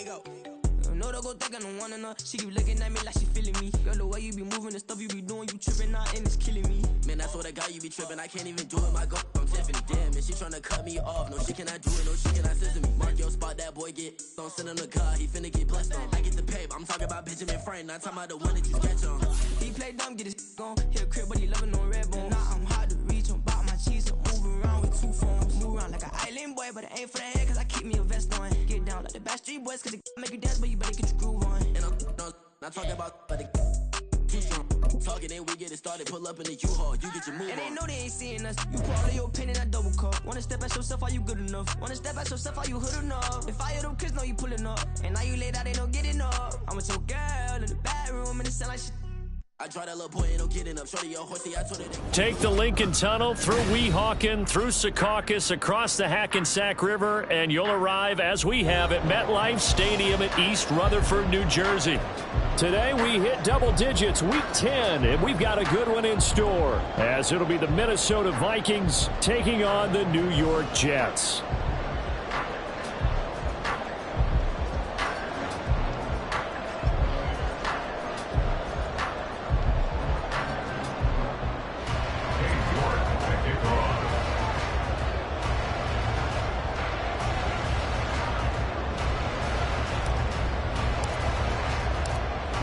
You know they go think I don't want enough. She keep looking at me like she feeling me. Girl, the way you be moving, the stuff you be doing, you tripping out and it's killing me. Man, that's what I got, you be tripping. I can't even do it, my girl. I'm Tiffany, damn, and she tryna cut me off. No, she cannot do it, no, she cannot scissor me. Mark your spot, that boy get. Don't send him the car, he finna get blessed on. I get the paper, I'm talking about Benjamin Frank, not talking about the one that you sketch on. He play dumb, get his gone. Hit a crib, but he loving on red bone. Now I'm hard to reach, I'm about my cheese, I'm moving around with two phones. Move around like an island boy, but it ain't for the head, cause I keep me a vest on. Get down like the Backstreet Boys, cause it make you dance, but you better get your groove on. And I'm not talking about, but it too strong. Talking and we get it started, pull up in the U-Haul, you get your move on. And they know they ain't seeing us. You put all of your pen in that double cup. Wanna step at yourself, are you good enough? Wanna step at yourself, are you hood enough? If I hear them kids know you pulling up, and now you laid out, they don't get enough. I'm with your girl in the bedroom, and it sound like shit. I try that little boy, ain't no getting up. Shorty, your horsey, I told it. Take the Lincoln Tunnel through Weehawken, through Secaucus, across the Hackensack River, and you'll arrive, as we have, at MetLife Stadium at East Rutherford, New Jersey. Today we hit double digits, week 10, and we've got a good one in store, as it'll be the Minnesota Vikings taking on the New York Jets.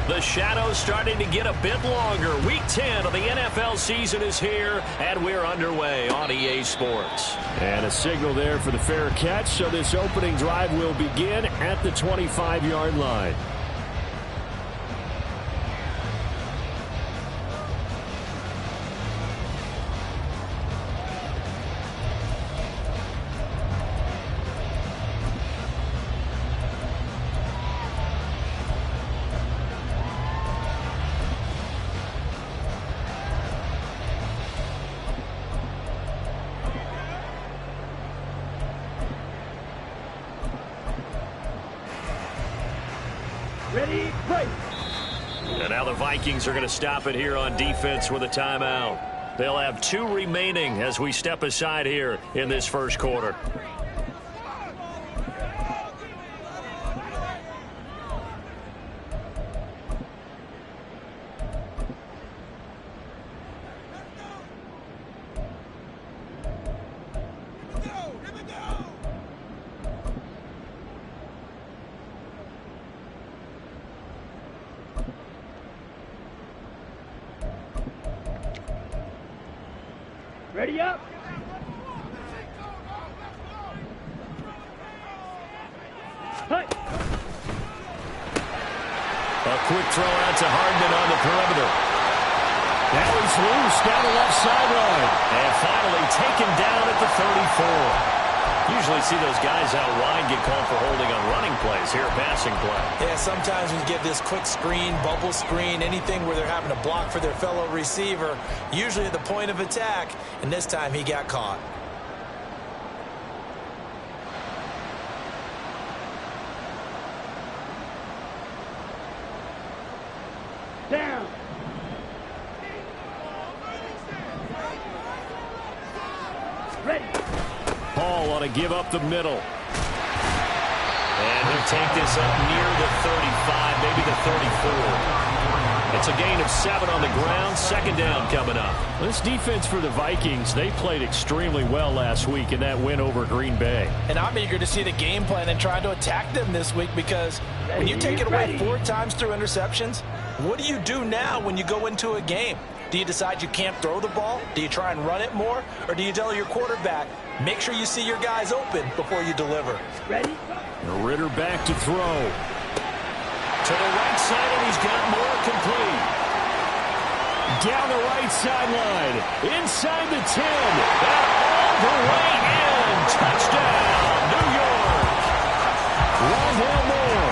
The shadow's starting to get a bit longer. Week 10 of the NFL season is here, and we're underway on EA Sports. And a signal there for the fair catch, so this opening drive will begin at the 25-yard line. Ready, break. And now the Vikings are going to stop it here on defense with a timeout. They'll have 2 remaining as we step aside here in this first quarter. Ready up. Hey. A quick throw out to Hardman on the perimeter. Now he's loose down the left sideline. And finally taken down at the 34. Usually see those guys out wide get called for holding on running plays. Here, passing play. Yeah, sometimes we give this quick screen, bubble screen, anything where they're having to block for their fellow receiver, usually at the point of attack, and this time he got caught. Down. Ready. Paul on to give up the middle. And he'll take this up near the 35, maybe the 34. It's a gain of 7 on the ground. Second down coming up. This defense for the Vikings, they played extremely well last week in that win over Green Bay. And I'm eager to see the game plan and try to attack them this week, because when you take it away 4 times through interceptions, what do you do now when you go into a game? Do you decide you can't throw the ball? Do you try and run it more? Or do you tell your quarterback, make sure you see your guys open before you deliver? Ready? Ritter back to throw. To the right side, and he's got more complete. Down the right sideline. Inside the 10. And all the way in. Touchdown, New York. Rondale Moore.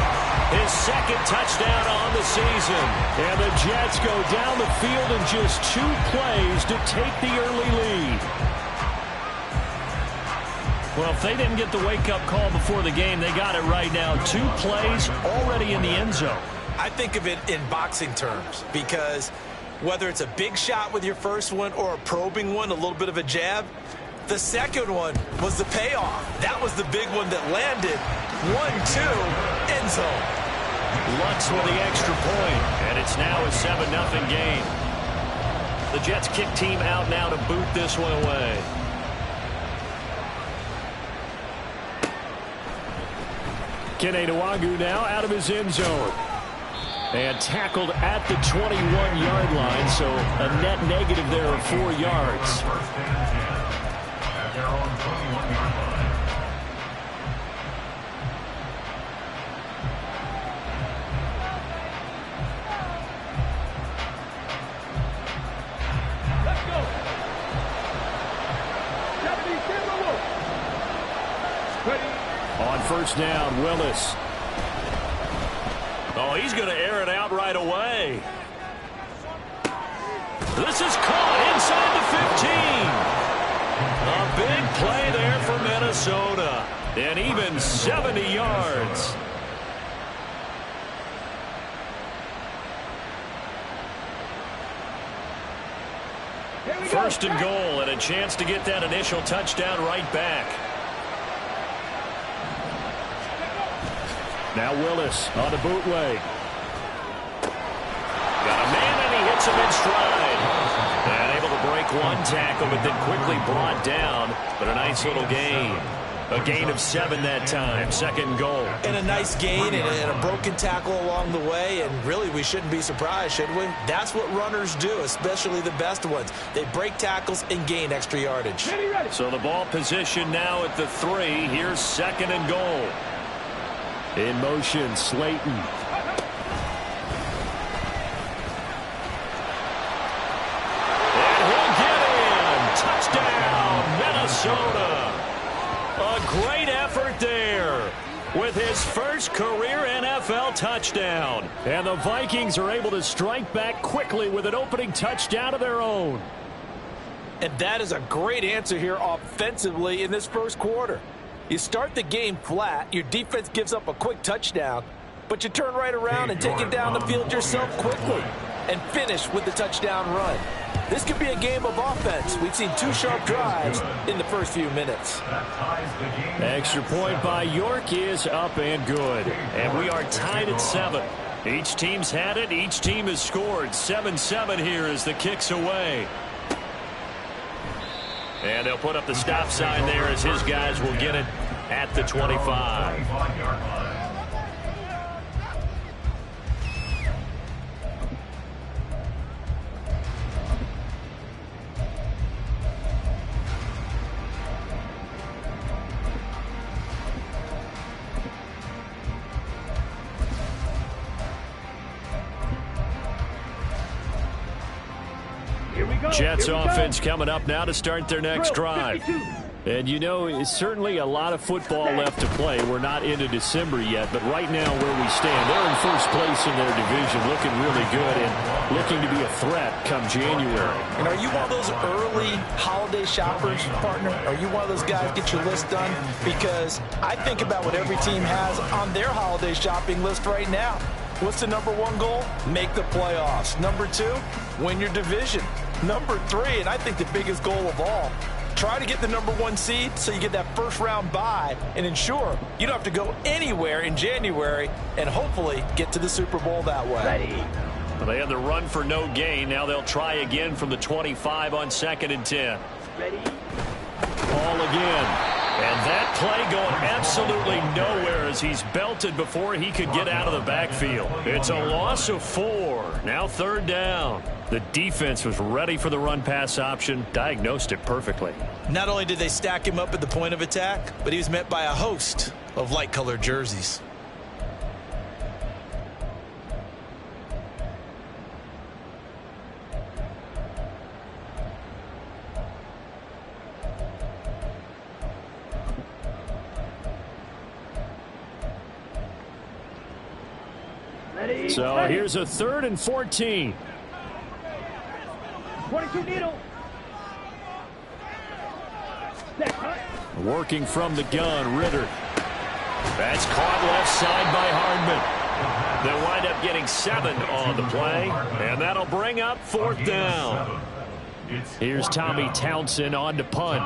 His second touchdown on the season. And the Jets go down the field in just 2 plays to take the early lead. Well, if they didn't get the wake-up call before the game, they got it right now. 2 plays already in the end zone. I think of it in boxing terms, because whether it's a big shot with your first one or a probing one, a little bit of a jab, the second one was the payoff. That was the big one that landed. 1-2, and end zone. Lutz with the extra point, and it's now a 7-0 game. The Jets kick team out now to boot this one away. Kene Nwagu now out of his end zone. And tackled at the 21-yard line, so a net negative there of 4 yards. On first down, Willis. Oh, he's going to air it out right away. This is caught inside the 15. A big play there for Minnesota. And even 70 yards. First and goal, and a chance to get that initial touchdown right back. Now Willis on the bootleg. Got a man, and he hits him in stride. And able to break one tackle, but then quickly brought down. But a nice little gain. A gain of 7 that time. Second goal. And a nice gain and a broken tackle along the way. And really, we shouldn't be surprised, should we? That's what runners do, especially the best ones. They break tackles and gain extra yardage. So the ball position now at the 3. Here's second and goal. In motion, Slayton. And he'll get in. Touchdown, Minnesota. A great effort there with his first career NFL touchdown. And the Vikings are able to strike back quickly with an opening touchdown of their own. And that is a great answer here offensively in this first quarter. You start the game flat, your defense gives up a quick touchdown, but you turn right around and take it down the field yourself quickly and finish with the touchdown run. This could be a game of offense. We've seen 2 sharp drives in the first few minutes. Extra point by York is up and good. And we are tied at 7. Each team's had it. Each team has scored. 7-7 here as the kick's away. And they'll put up the stop sign there as his guys will get it at the 25. Jets offense coming up now to start their next drive. And you know, it's certainly a lot of football left to play. We're not into December yet, but right now where we stand, they're in first place in their division, looking really good and looking to be a threat come January. And are you one of those early holiday shoppers, partner? Are you one of those guys get your list done? Because I think about what every team has on their holiday shopping list right now. What's the number 1 goal? Make the playoffs. Number 2, win your division. Number 3, and I think the biggest goal of all, try to get the number 1 seed so you get that first round bye and ensure you don't have to go anywhere in January and hopefully get to the Super Bowl that way. Ready. Well, they had the run for no gain. Now they'll try again from the 25 on 2nd and 10. Ready. Ball again. And that play going absolutely nowhere as he's belted before he could get out of the backfield. It's a loss of 4. Now 3rd down. The defense was ready for the run-pass option, diagnosed it perfectly. Not only did they stack him up at the point of attack, but he was met by a host of light-colored jerseys. Ready. So Ready. here's a 3rd and 14. 22 needle. Set, cut. Working from the gun, Ritter. That's caught left side by Hardman. They'll wind up getting 7 on the play, and that'll bring up 4th down. Here's Tommy Townsend on to punt.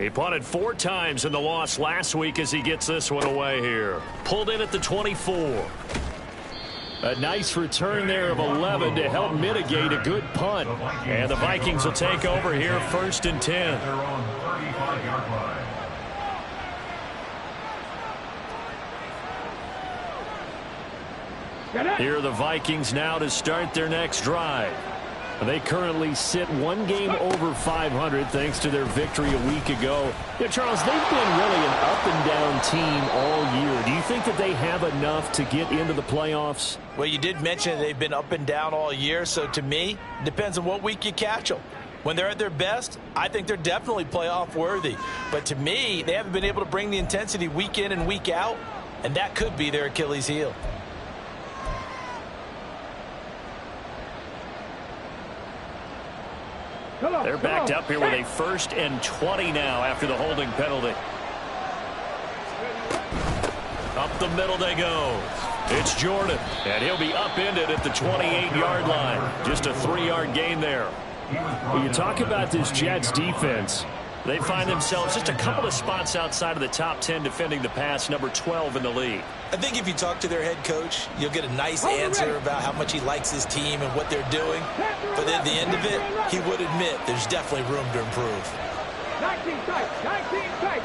He punted 4 times in the loss last week as he gets this one away here. Pulled in at the 24. A nice return there of 11 to help mitigate a good punt. And the Vikings will take over here 1st and 10. Here are the Vikings now to start their next drive. They currently sit 1 game over 500 thanks to their victory a week ago. Yeah, Charles, they've been really an up-and-down team all year. Do you think that they have enough to get into the playoffs? Well, you did mention they've been up and down all year, so to me, it depends on what week you catch them. When they're at their best, I think they're definitely playoff worthy. But to me, they haven't been able to bring the intensity week in and week out, and that could be their Achilles heel. They're backed up here with a 1st and 20 now after the holding penalty. Up the middle they go. It's Jordan, and he'll be upended at the 28-yard line. Just a 3-yard gain there. When you talk about this Jets defense, they find themselves just a couple of spots outside of the top 10 defending the pass, number 12 in the league. I think if you talk to their head coach, you'll get a nice answer about how much he likes his team and what they're doing. But at the end of it, he would admit there's definitely room to improve. 19 tight, 19 tight.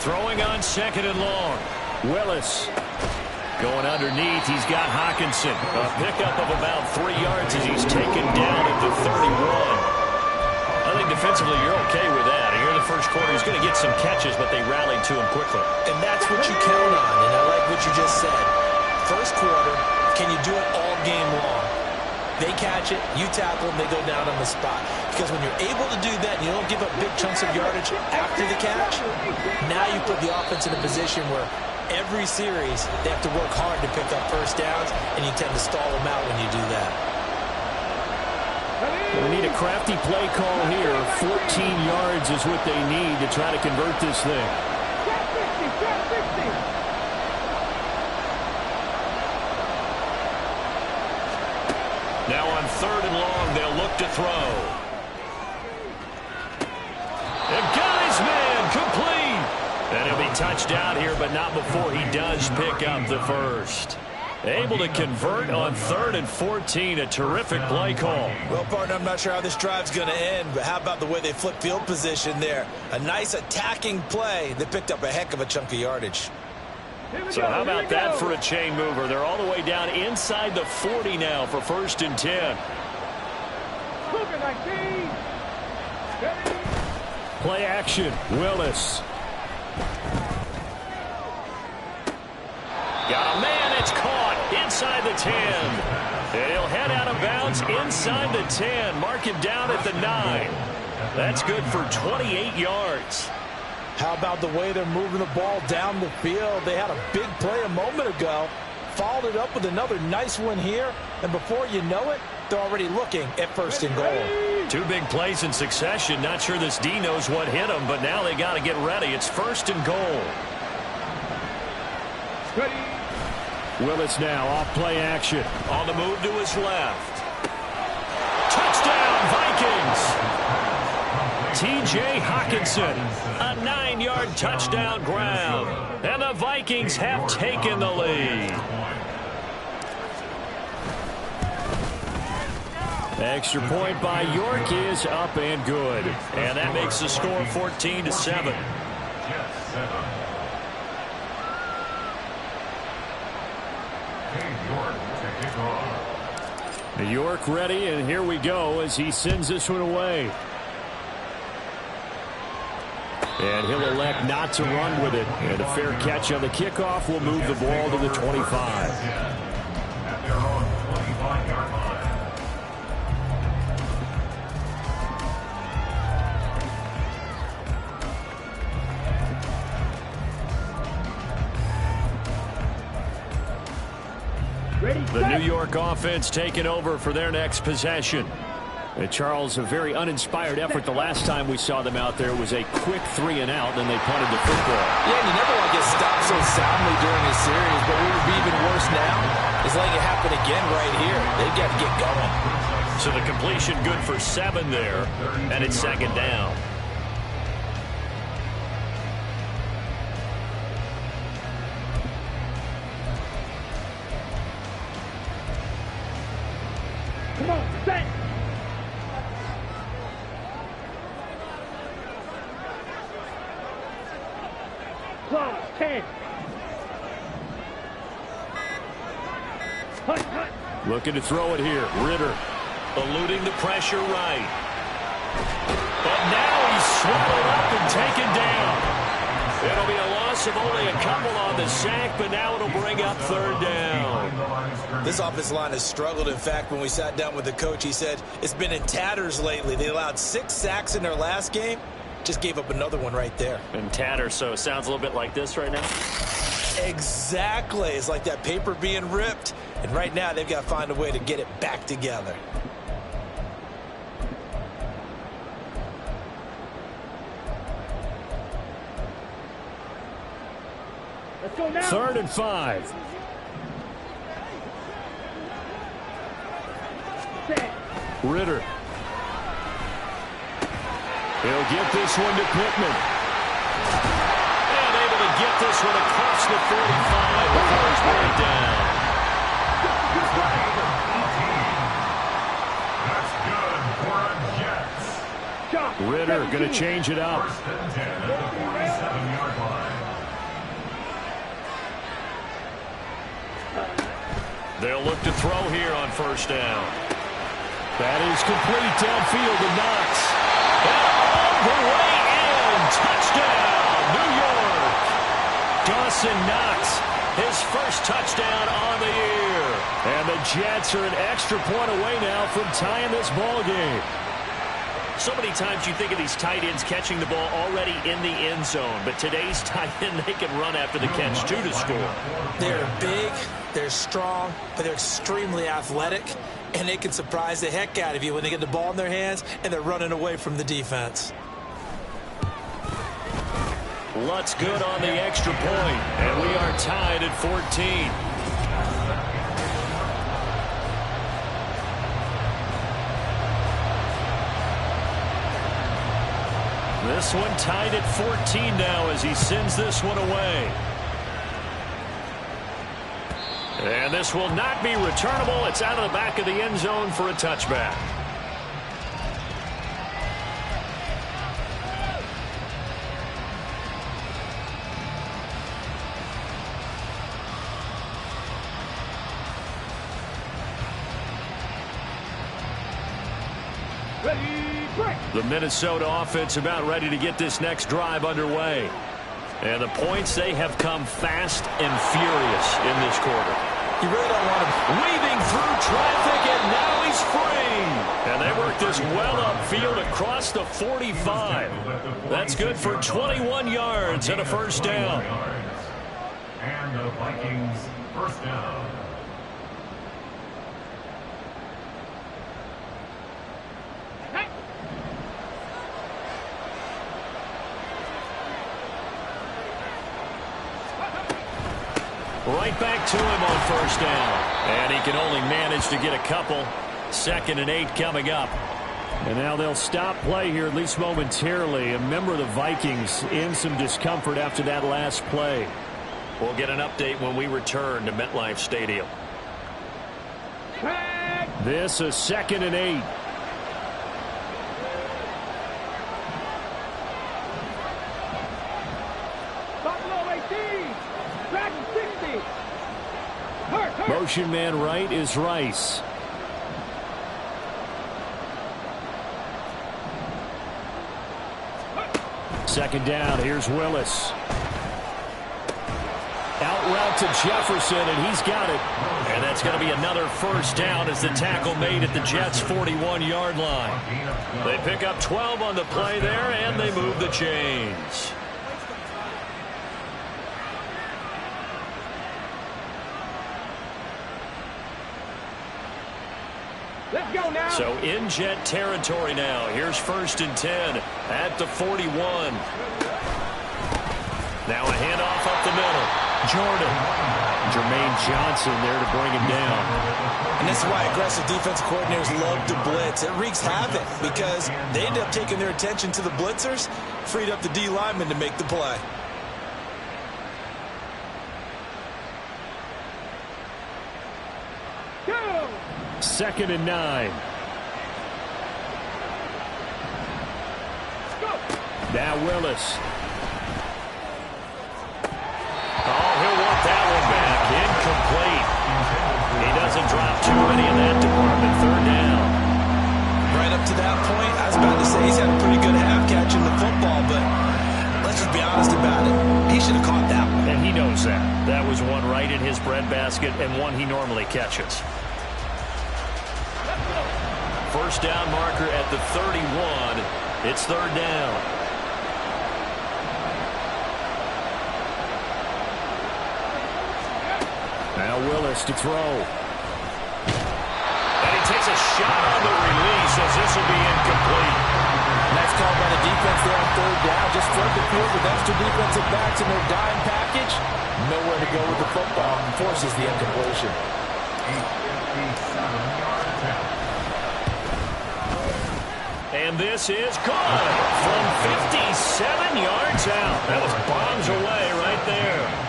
Throwing on 2nd and long. Willis going underneath. He's got Hockenson. A pickup of about 3 yards as he's taken down at the 31. I think defensively you're okay with that. Here in the first quarter, he's going to get some catches, but they rallied to him quickly. And that's what you count on, and I like what you just said. First quarter, can you do it all game long? They catch it, you tackle them, they go down on the spot. Because when you're able to do that and you don't give up big chunks of yardage after the catch, now you put the offense in a position where every series they have to work hard to pick up first downs, and you tend to stall them out when you do that. We need a crafty play call here. 14 yards is what they need to try to convert this thing. Now on 3rd and long, they'll look to throw. And Guy's man complete. And he'll be touched out here, but not before he does pick up the first. Able to convert on 3rd and 14. A terrific play call. Well, partner, I'm not sure how this drive's going to end, but how about the way they flip field position there? A nice attacking play. They picked up a heck of a chunk of yardage. So how about that for a chain mover? They're all the way down inside the 40 now for 1st and 10. Play action. Willis. Got a man. It's caught inside the 10. And he'll head out of bounds inside the 10. Mark him down at the 9. That's good for 28 yards. How about the way they're moving the ball down the field? They had a big play a moment ago. Followed it up with another nice one here. And before you know it, they're already looking at 1st and goal. 2 big plays in succession. Not sure this D knows what hit him, but now they got to get ready. It's 1st and goal. Willis now off play action. On the move to his left. Touchdown, Vikings! T.J. Hockenson, a 9-yard touchdown grab. And the Vikings have taken the lead. Extra point by York is up and good. And that makes the score 14-7. York ready, and here we go as he sends this one away. And he'll elect not to run with it. And a fair catch on the kickoff will move the ball to the 25. The New York offense taking over for their next possession. Charles, a very uninspired effort the last time we saw them out there. It was a quick 3 and out, then they punted the football. Yeah, and you never want to get stopped so soundly during a series, but what would be even worse now is letting it happen again right here. They've got to get going. So the completion good for 7 there, and it's second down. Come on, set. Close, 10. Hunt, hunt. Looking to throw it here. Ritter eluding the pressure right. But now he's swallowed up and taken down. It'll be a loss of only a couple on the sack, but now it'll bring up third down. This offensive line has struggled. In fact, when we sat down with the coach, he said it's been in tatters lately. They allowed 6 sacks in their last game. Just gave up another one right there. And tatters, so it sounds a little bit like this right now? Exactly. It's like that paper being ripped. And right now, they've got to find a way to get it back together. Let's go now. 3rd and 5. Set. Ritter. He'll get this one to Pittman. And able to get this one across the 45 before he's brought down. That's good for a Jets. Ritter going to change it up. 1st and 10 at the 47-yard line. They'll look to throw here on 1st down. That is complete downfield to Knox. And all the way in. Touchdown, New York. Dawson Knox, his first touchdown on the year. And the Jets are an extra point away now from tying this ball game. So many times you think of these tight ends catching the ball already in the end zone, but today's tight end, they can run after the catch, too, to score. They're big, they're strong, but they're extremely athletic, and they can surprise the heck out of you when they get the ball in their hands and they're running away from the defense. Lutz good on the extra point, and we are tied at 14. This one tied at 14 now as he sends this one away. And this will not be returnable. It's out of the back of the end zone for a touchback. The Minnesota offense about ready to get this next drive underway. And the points, they have come fast and furious in this quarter. You really don't want to. Weaving through traffic, and now he's free. And they work this well upfield across the 45. That's good for 21 yards and a 1st down. And the Vikings 1st down. Right back to him on 1st down. And he can only manage to get a couple. 2nd and 8 coming up. And now they'll stop play here, at least momentarily. A member of the Vikings in some discomfort after that last play. We'll get an update when we return to MetLife Stadium. This is 2nd and 8. Motion man right is Rice. Second down, here's Willis. Out route to Jefferson, and he's got it. And that's going to be another 1st down as the tackle made at the Jets' 41-yard line. They pick up 12 on the play there, and they move the chains. Let's go now. So in Jet territory now. Here's 1st and 10 at the 41. Now a handoff up the middle. Jordan. Jermaine Johnson there to bring him down. And this is why aggressive defensive coordinators love to blitz. It wreaks havoc because they end up taking their attention to the blitzers, freed up the D lineman to make the play. Second and 9. Now Willis. Oh, he'll want that one back. Incomplete. He doesn't drop too many in that department. Third down. Right up to that point, I was about to say he's had a pretty good half catching the football, but let's just be honest about it. He should have caught that one. And he knows that. That was one right in his breadbasket and one he normally catches. First down marker at the 31. It's third down. Now Willis to throw. And he takes a shot on the release as this will be incomplete. Nice call by the defense there on third down. Just flood the field with extra defensive backs in their dime package. Nowhere to go with the football and forces the incompletion. And this is good from 57 yards out. That was bombs away right there.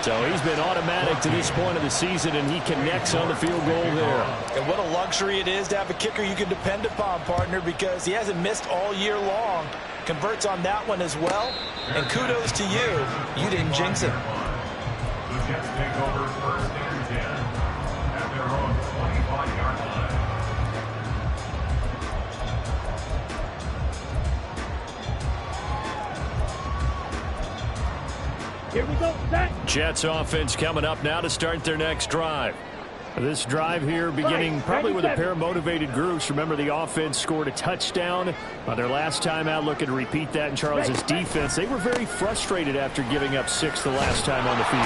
So he's been automatic to this point of the season, and he connects on the field goal there. And what a luxury it is to have a kicker you can depend upon, partner, because he hasn't missed all year long. Converts on that one as well. And kudos to you. You didn't jinx him. The Jets take over first and 10 at their own 25-yard line. Here we go, set. Jets offense coming up now to start their next drive. This drive here beginning probably with a pair of motivated groups. Remember, the offense scored a touchdown on their last time out, looking to repeat that in Charles's defense. They were very frustrated after giving up 6 the last time on the field.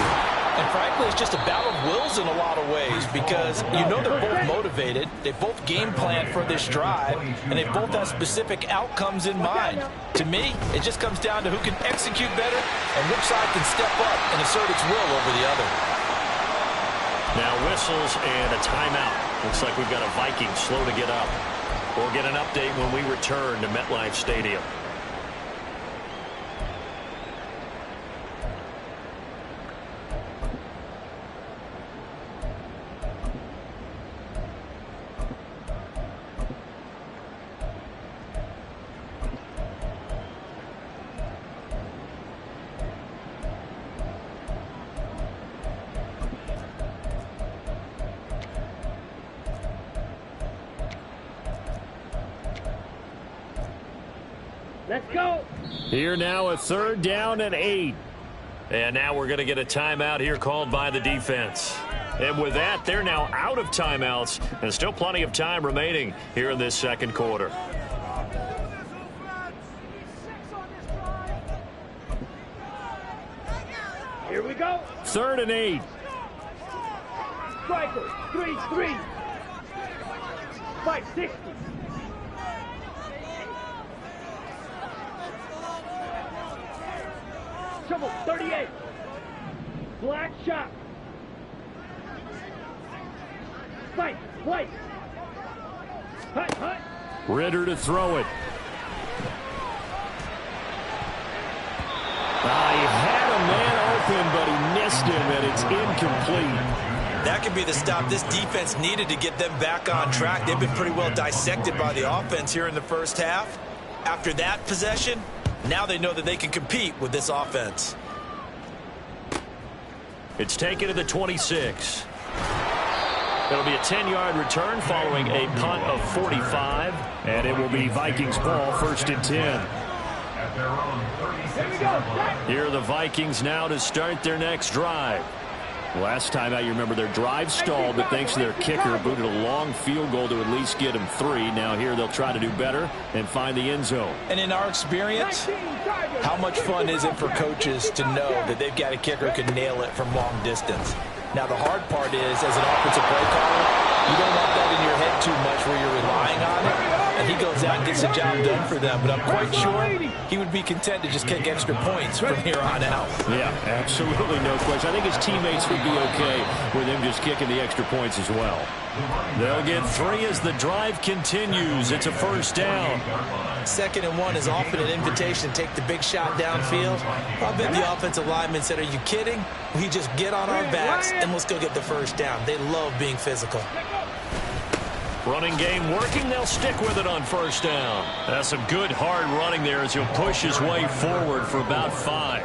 And frankly, it's just a battle of wills in a lot of ways because you know they're both motivated. They both game planned for this drive, and they both have specific outcomes in mind. To me, it just comes down to who can execute better and which side can step up and assert its will over the other. Now whistles and a timeout. Looks like we've got a Vikings slow to get up. We'll get an update when we return to MetLife Stadium. Let's go. Here now a third down and 8. And now we're going to get a timeout here called by the defense. And with that, they're now out of timeouts. And still plenty of time remaining here in this second quarter. Here we go. Third and 8. Striker, 3-3. 560. Trouble, 38. Black shot. Fight, white. Hut, hut. Ritter to throw it. He had a man open, but he missed him, and it's incomplete. That could be the stop this defense needed to get them back on track. They've been pretty well dissected by the offense here in the first half. After that possession, now they know that they can compete with this offense. It's taken to the 26. It'll be a 10-yard return following a punt of 45. And it will be Vikings ball, first and 10. At their own 36-yard line. Here are the Vikings now to start their next drive. Last time out, you remember their drive stalled, but thanks to their kicker, booted a long field goal to at least get them 3. Now here they'll try to do better and find the end zone. And in our experience, how much fun is it for coaches to know that they've got a kicker who can nail it from long distance? Now the hard part is, as an offensive play caller, you don't want that in your head too much where you're relying on it. And he goes comes out and gets the job done for them. But I'm quite sure he would be content to just kick extra points from here on out. Yeah, absolutely no question. I think his teammates would be okay with him just kicking the extra points as well. They'll get 3 as the drive continues. It's a first down. 2nd and 1 is often an invitation to take the big shot downfield. I bet the offensive lineman said, are you kidding? We just get on our backs and let's go get the first down. They love being physical. Running game working. They'll stick with it on first down. That's some good hard running there as he'll push his way forward for about 5.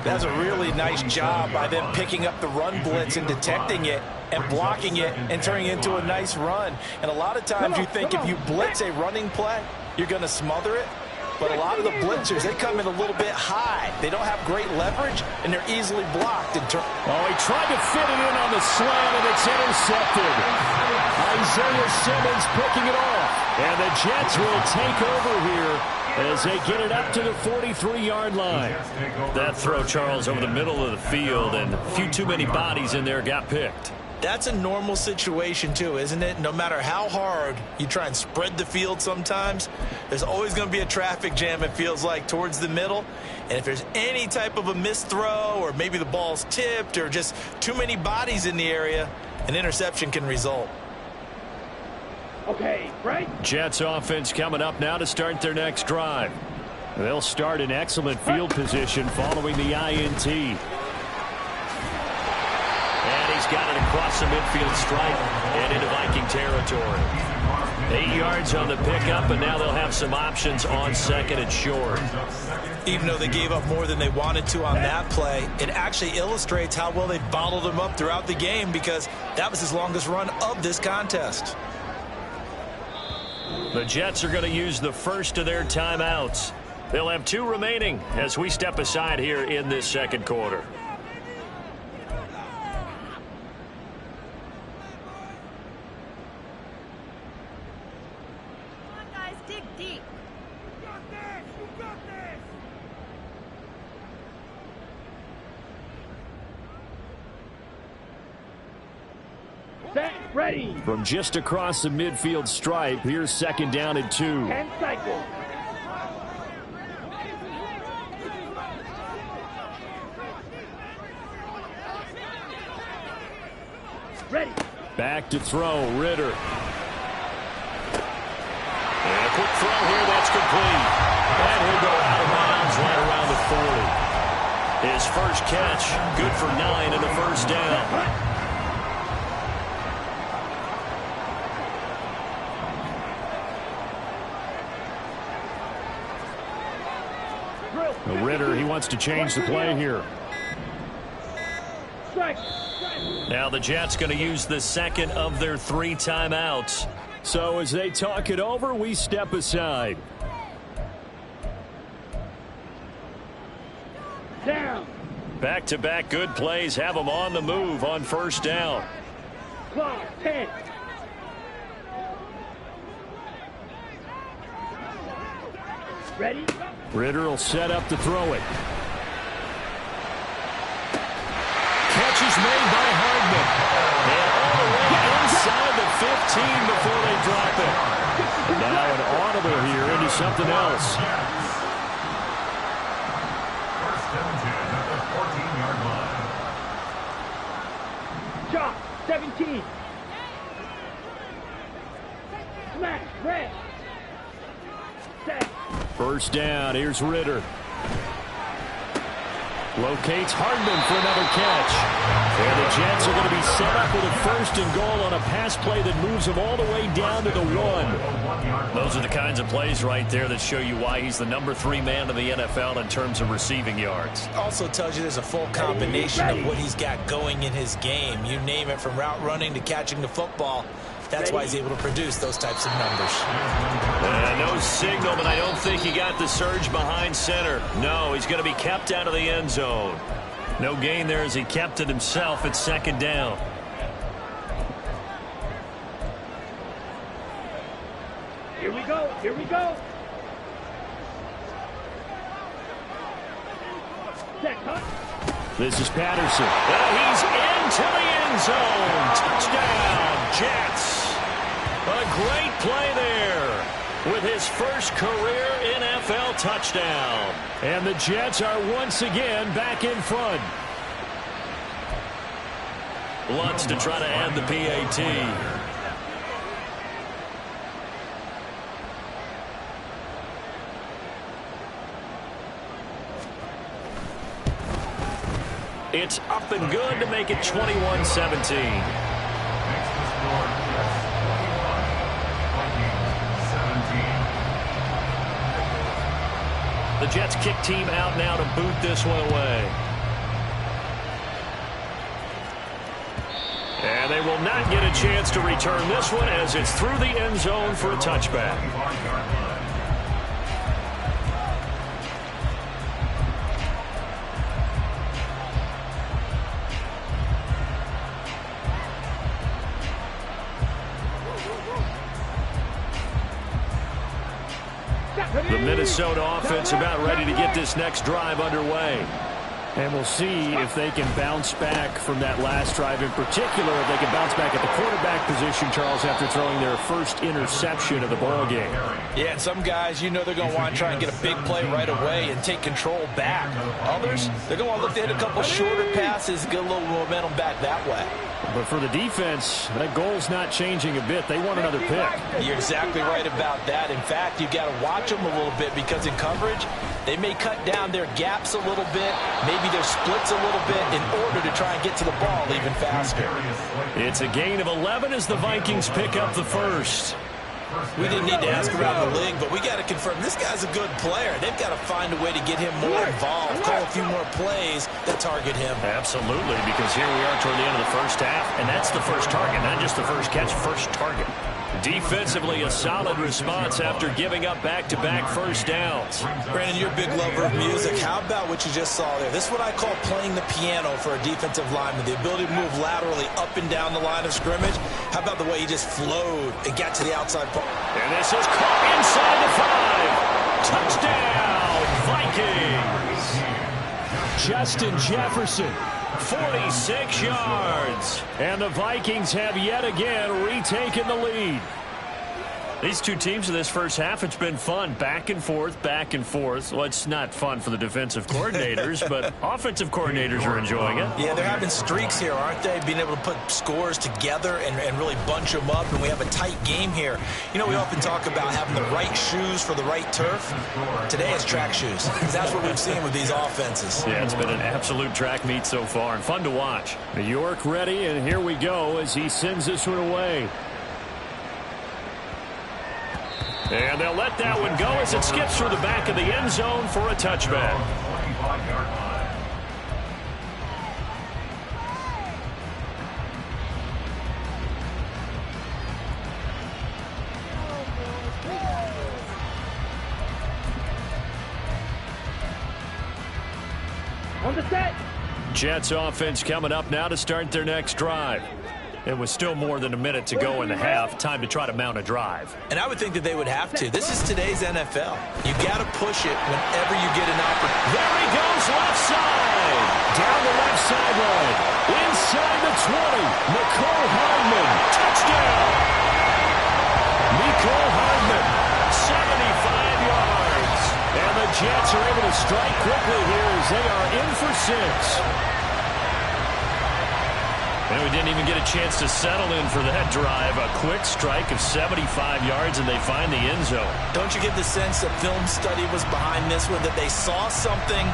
That's a really nice job by them picking up the run blitz and detecting it and blocking it and turning it into a nice run. And a lot of times you think if you blitz a running play, you're going to smother it. But a lot of the blitzers, they come in a little bit high. They don't have great leverage, and they're easily blocked. Oh, he tried to fit it in on the slant, and it's intercepted. Isaiah Simmons picking it off. And the Jets will take over here as they get it up to the 43-yard line. That throw, Charles, over the middle of the field, and a few too many bodies in there got picked. That's a normal situation, too, isn't it? No matter how hard you try and spread the field sometimes, there's always going to be a traffic jam, it feels like, towards the middle. And if there's any type of a missed throw or maybe the ball's tipped or just too many bodies in the area, an interception can result. Okay, right. Jets offense coming up now to start their next drive. They'll start in excellent field position following the INT. And he's got it across the midfield stripe and into Viking territory. 8 yards on the pickup, and now they'll have some options on 2nd and short. Even though they gave up more than they wanted to on that play, it actually illustrates how well they bottled them up throughout the game because that was his longest run of this contest. The Jets are going to use the first of their timeouts. They'll have 2 remaining as we step aside here in this second quarter. Set, ready. From just across the midfield stripe, here's 2nd down and 2. 10 cycles. Ready. Back to throw, Ritter. And a quick throw here, that's complete. And he'll go out of bounds right around the 40. His first catch, good for 9 and a first down. Ritter, he wants to change the play here. Now the Jets going to use the 2nd of their 3 timeouts. So as they talk it over, we step aside. Down. Back-to-back good plays have them on the move on first down. Clock, 10. Ready? Ritter will set up to throw it. Catch is made by Hardman. And all the way inside the 15 before they drop it. Now an audible here into something else. First and 10 at the 14-yard line. Chop, 17. Smash, red. Set. First down, here's Ritter. Locates Hardman for another catch. And the Jets are going to be set up with a 1st and goal on a pass play that moves them all the way down to the 1. Those are the kinds of plays right there that show you why he's the number 3 man in the NFL in terms of receiving yards. Also tells you there's a full combination of what he's got going in his game. You name it, from route running to catching the football. That's why he's able to produce those types of numbers. No signal, but I don't think he got the surge behind center. No, he's going to be kept out of the end zone. No gain there as he kept it himself at 2nd down. Here we go. Here we go. Set, cut. This is Patterson. He's into the end zone. Touchdown, Jets. A great play there. with his first career NFL touchdown. And the Jets are once again back in front. Lutz to try to add the PAT. It's up and good to make it 21-17. The Jets kick team out now to boot this one away. And they will not get a chance to return this one as it's through the end zone for a touchback. The Minnesota offense about ready to get this next drive underway. And we'll see if they can bounce back from that last drive in particular, if they can bounce back at the quarterback position, Charles, after throwing their first interception of the ball game. Yeah, and some guys, you know they're going to want to try and get a big play right away and take control back. Others, they're going to want to look to hit a couple shorter passes, get a little momentum back that way. But for the defense, that goal's not changing a bit. They want another pick. You're exactly right about that. In fact, you've got to watch them a little bit because in coverage, they may cut down their gaps a little bit, maybe their splits a little bit in order to try and get to the ball even faster. It's a gain of 11 as the Vikings pick up the first. We didn't need to ask around the league, but we got to confirm this guy's a good player. They've got to find a way to get him more involved, call a few more plays that target him. Absolutely, because here we are toward the end of the first half, and that's the first target, not just the first catch, first target. Defensively, a solid response after giving up back-to-back first downs. Brandon, you're a big lover of music. How about what you just saw there? This is what I call playing the piano for a defensive lineman, the ability to move laterally up and down the line of scrimmage. How about the way he just flowed and got to the outside part? And this is caught inside the 5. Touchdown, Vikings! Justin Jefferson. 46 yards. And the Vikings have yet again retaken the lead. These two teams in this first half, it's been fun. Back and forth, back and forth. Well, it's not fun for the defensive coordinators, but offensive coordinators are enjoying it. Yeah, they're having streaks here, aren't they? Being able to put scores together and really bunch them up, and we have a tight game here. You know, we often talk about having the right shoes for the right turf. Today it's track shoes. That's what we've seen with these offenses. Yeah, it's been an absolute track meet so far, and fun to watch. New York ready, and here we go as he sends this one away. And they'll let that one go as it skips through the back of the end zone for a touchback. On the set. Jets offense coming up now to start their next drive. It was still more than a minute to go in the half. Time to try to mount a drive. And I would think that they would have to. This is today's NFL. You got to push it whenever you get an opportunity. There he goes, left side. Down the left sideline. Inside the 20. Nicole Hardman. Touchdown. Nicole Hardman. 75 yards. And the Jets are able to strike quickly here as they are in for 6. And we didn't even get a chance to settle in for that drive. A quick strike of 75 yards, and they find the end zone. Don't you get the sense that film study was behind this one, that they saw something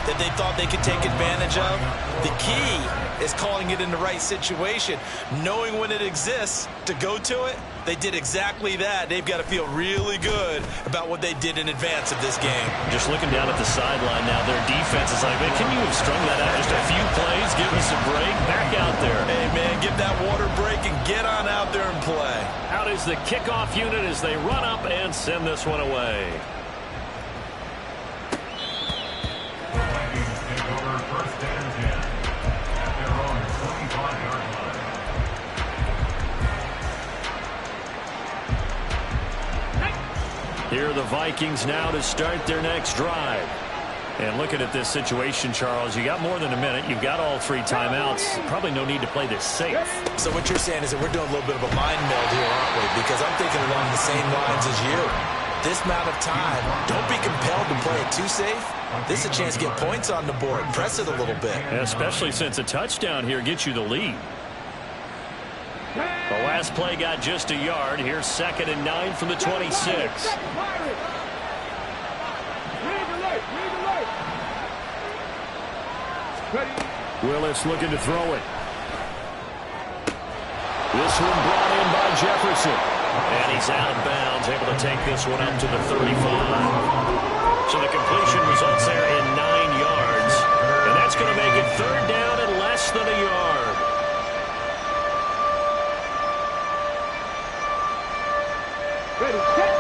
that they thought they could take advantage of? The key is calling it in the right situation, knowing when it exists to go to it. They did exactly that. They've got to feel really good about what they did in advance of this game. Just looking down at the sideline now, their defense is like, man, can you have strung that out just a few plays? Give us a break. Back out there. Hey, man, give that water break and get on out there and play. Out is the kickoff unit as they run up and send this one away. Vikings take over first and 10 at their own 25-yard line. Here are the Vikings now to start their next drive. And looking at this situation, Charles, you got more than a minute. You've got all 3 timeouts. Probably no need to play this safe. So what you're saying is that we're doing a little bit of a mind meld here, aren't we? because I'm thinking along the same lines as you. This amount of time, don't be compelled to play it too safe. This is a chance to get points on the board. Press it a little bit. Especially since a touchdown here gets you the lead. The last play got just a yard. Here's 2nd and 9 from the 26. Willis looking to throw it. This one brought in by Jefferson. And he's out of bounds, able to take this one up to the 35. So the completion results there in 9 yards. And that's going to make it 3rd down and less than a yard. Ready, set.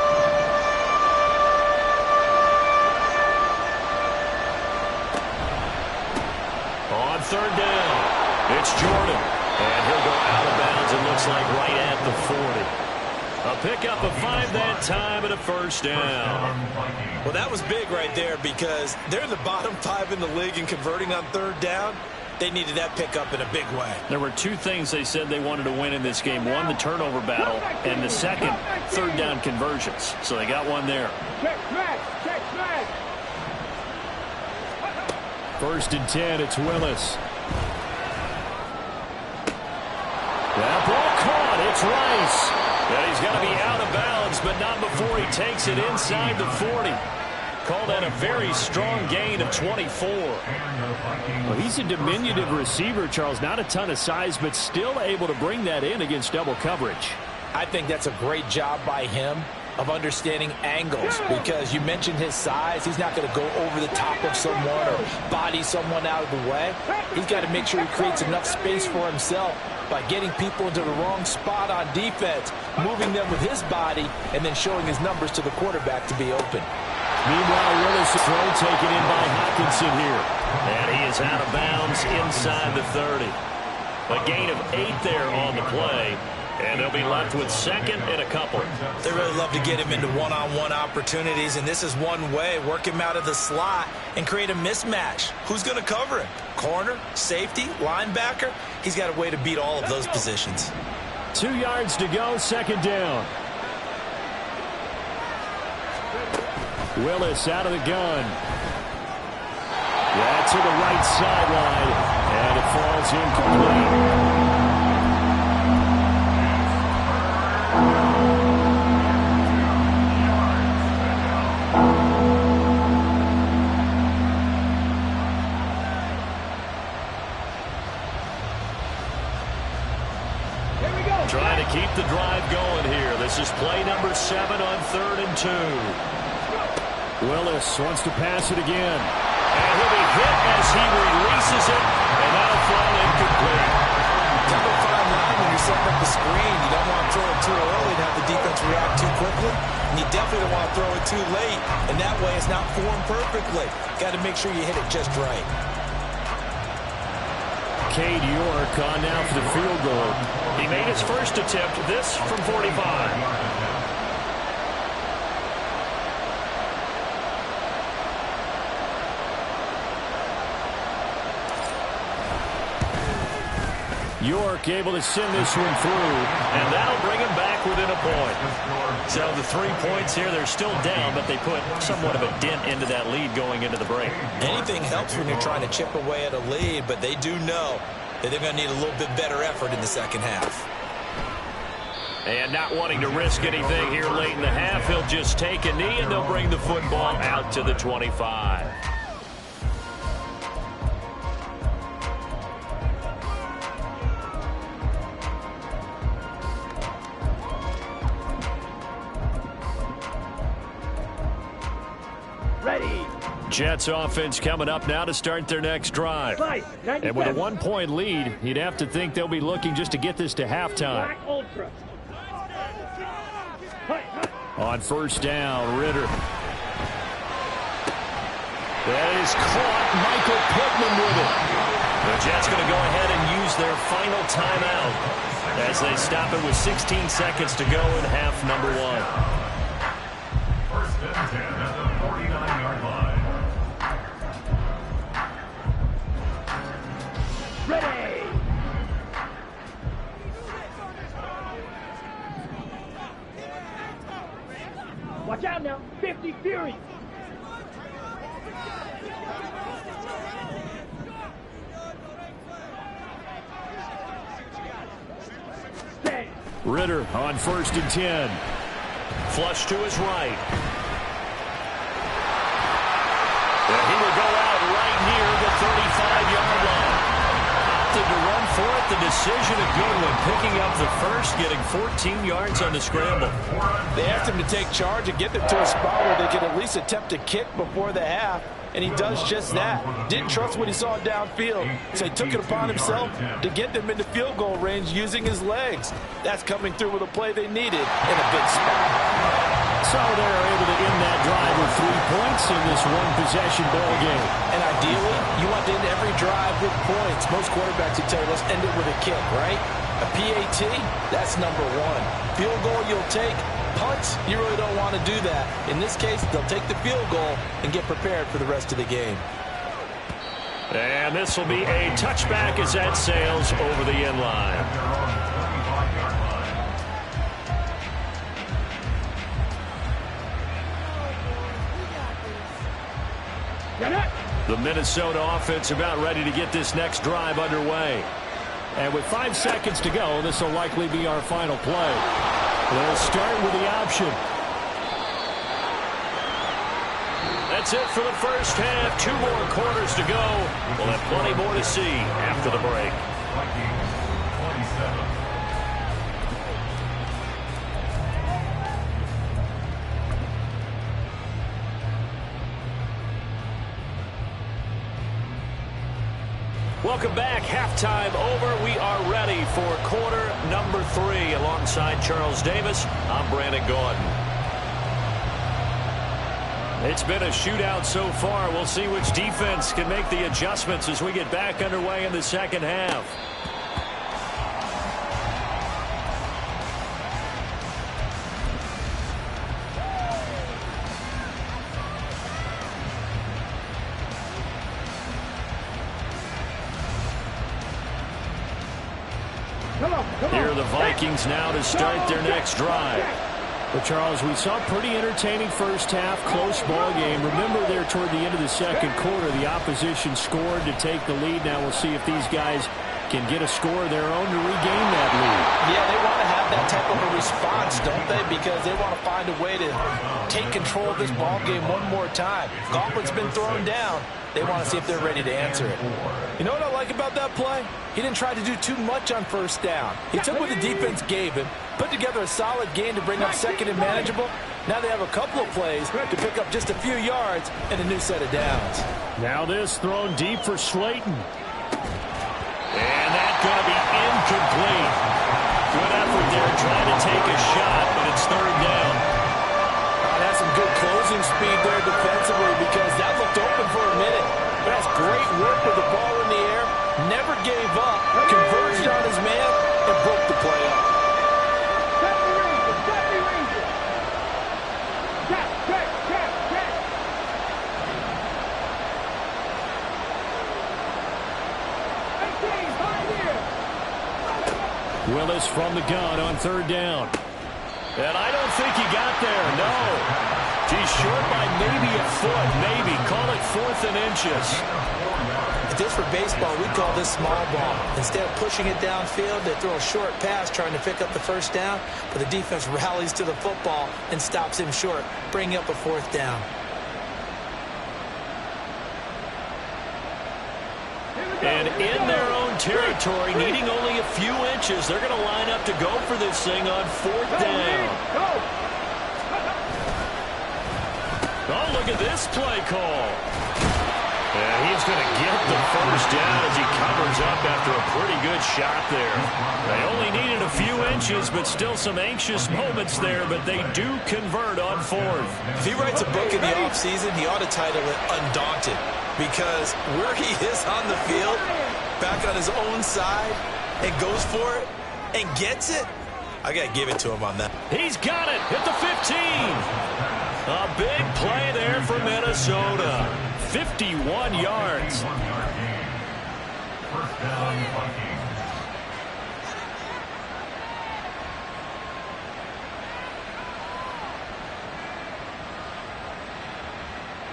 On 3rd down, it's Jordan. And he'll go out of bounds, it looks like right at the 40. A pickup of 5 that time and a 1st down. Well, that was big right there because they're in the bottom 5 in the league and converting on 3rd down. They needed that pickup in a big way. There were 2 things they said they wanted to win in this game. One, the turnover battle, and the second, 3rd down conversions. So they got one there. Check smash, check smash. 1st and 10, it's Willis. That ball caught, it's Rice. And he's going to be out of bounds, but not before he takes it inside the 40. Call that a very strong gain of 24. Well, he's a diminutive receiver, Charles. Not a ton of size, but still able to bring that in against double coverage. I think that's a great job by him of understanding angles, because you mentioned his size. He's not going to go over the top of someone or body someone out of the way. He's got to make sure he creates enough space for himself by getting people into the wrong spot on defense, moving them with his body, and then showing his numbers to the quarterback to be open. Meanwhile, Willis' throw taken in by Hockenson here. And he is out of bounds inside the 30. A gain of 8 there on the play. And they'll be left with 2nd and a couple. They really love to get him into one-on-one opportunities, and this is one way. Work him out of the slot and create a mismatch. Who's going to cover him? Corner, safety, linebacker? He's got a way to beat all of those positions. 2 yards to go, 2nd down. Willis out of the gun. Yeah, to the right sideline, and it falls incomplete. Trying to keep the drive going here. This is play number 7 on 3rd and 2. Willis wants to pass it again. And he'll be hit as he releases it, and that'll fall incomplete. Kind of a fine line when you're setting up the screen. You don't want to throw it too early and have the defense react too quickly. And you definitely don't want to throw it too late, and that way it's not formed perfectly. Got to make sure you hit it just right. Cade York on now for the field goal. He made his first attempt, this from 45. York able to send this one through. And that'll bring him back within a point. So the 3 points here, they're still down, but they put somewhat of a dent into that lead going into the break. Anything helps when you're trying to chip away at a lead, but they do know that they're going to need a little bit better effort in the second half. And not wanting to risk anything here late in the half, he'll just take a knee, and they'll bring the football out to the 25. Ready. Jets offense coming up now to start their next drive. And with a 1-point lead, you'd have to think they'll be looking just to get this to halftime. Black Ultra. On 1st down, Ritter. That is caught. Michael Pittman with it. The Jets going to go ahead and use their final timeout as they stop it with 16 seconds to go in half number 1. 1st and 10 at the 49-yard line. Ready. Watch out now. 50 Fury. Ritter on 1st and 10. Flush to his right. And he will go out right near the 35-yard line. Opted to run for it. The decision a good one. Picking up the first, getting 14 yards on the scramble. They asked him to take charge and get them to a spot where they could at least attempt to kick before the half. And he does just that. Didn't trust what he saw downfield, so he took it upon himself to get them into field goal range using his legs. That's coming through with a play they needed in a big spot. So they're able to end that drive with 3 points in this one-possession ball game. And ideally, you want to end every drive with points. Most quarterbacks would tell you, let's end it with a kick, right? A PAT, that's number one. Field goal you'll take. Punts, you really don't want to do that. In this case, they'll take the field goal and get prepared for the rest of the game. And this will be a touchback as that sails over the end line. The Minnesota offense about ready to get this next drive underway. And with 5 seconds to go, this will likely be our final play. They'll start with the option. That's it for the first half. 2 more quarters to go. We'll have plenty more to see after the break. Welcome back. Halftime over. We are ready for quarter number 3. Alongside Charles Davis, I'm Brandon Gordon. It's been a shootout so far. We'll see which defense can make the adjustments as we get back underway in the second half. Here are the Vikings now to start their next drive. Well, Charles, we saw a pretty entertaining first half, close ball game. Remember there toward the end of the second quarter, the opposition scored to take the lead. Now we'll see if these guys can get a score of their own to regain that lead. Yeah, they want to have that type of a response, don't they? Because they want to find a way to take control of this ball game one more time. Gauntlet's been thrown down. They want to see if they're ready to answer it. You know what I like about that play? He didn't try to do too much on first down. He took what the defense gave him, put together a solid game to bring up second and manageable. Now they have a couple of plays to pick up just a few yards and a new set of downs. Now this thrown deep for Slayton. And that's going to be incomplete. Good effort there trying to take a shot, but it's third down. That's some good closing speed there defensively because that looked open for a minute. But that's great work with the ball in the air. Never gave up, converged on his man, and broke the play up. Willis from the gun on third down. And I don't think he got there, no. He's short by maybe a foot, maybe. Call it 4th and inches. If this were baseball, we'd call this small ball. Instead of pushing it downfield, they throw a short pass trying to pick up the first down, but the defense rallies to the football and stops him short, bringing up a 4th down. And in their own territory, needing only a few inches, they're going to line up to go for this thing on 4th down. Oh, look at this play call. And he's going to get the first down as he covers up after a pretty good shot there. They only needed a few inches, but still some anxious moments there, but they do convert on 4th. If he writes a book in the offseason, he ought to title it Undaunted, because where he is on the field, back on his own side, and goes for it and gets it, I got to give it to him on that. He's got it at the 15. A big play there for Minnesota. 51 yards. First down, Vikings.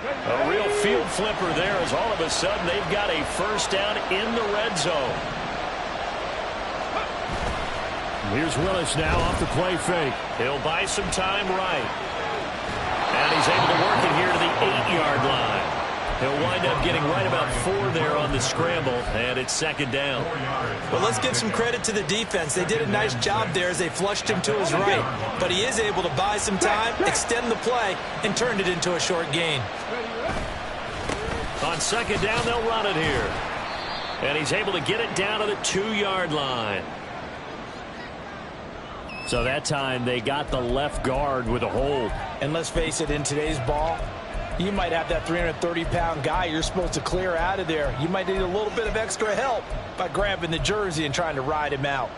A real field flipper there as all of a sudden they've got a first down in the red zone. Here's Willis now off the play fake. He'll buy some time right. And he's able to work it here to the 8-yard line. He'll wind up getting right about 4 there on the scramble, and it's second down. Well, let's give some credit to the defense. They did a nice job there as they flushed him to his right. But he is able to buy some time, extend the play, and turn it into a short gain. On second down, they'll run it here. And he's able to get it down to the 2-yard line. So that time they got the left guard with a hold. And let's face it, in today's ball, you might have that 330-pound guy you're supposed to clear out of there. You might need a little bit of extra help by grabbing the jersey and trying to ride him out.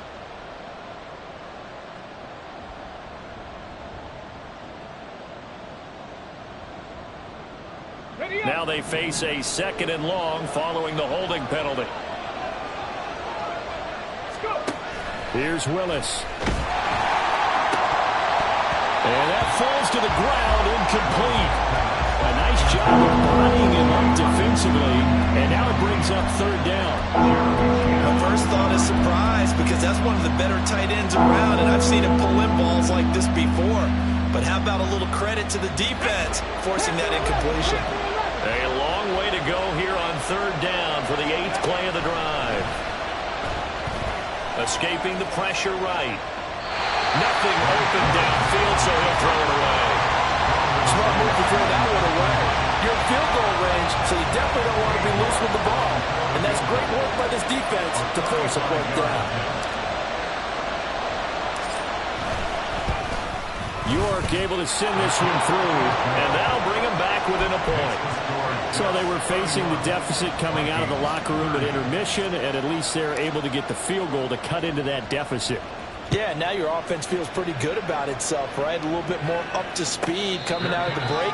Now they face a second and long following the holding penalty. Here's Willis. And that falls to the ground, incomplete. A nice job of bodying him up defensively, and now it brings up third down. My first thought is surprise, because that's one of the better tight ends around, and I've seen him pull in balls like this before. But how about a little credit to the defense forcing that incompletion? A long way to go here on third down for the 8th play of the drive. Escaping the pressure right. Nothing open downfield, so he'll throw it away. Smart move to throw that one away. You're in field goal range, so you definitely don't want to be loose with the ball. And that's great work by this defense to force a fourth down. York able to send this one through, and that'll bring him back within a point. So they were facing the deficit coming out of the locker room at intermission, and at least they're able to get the field goal to cut into that deficit. Yeah, now your offense feels pretty good about itself, right? A little bit more up to speed coming out of the break.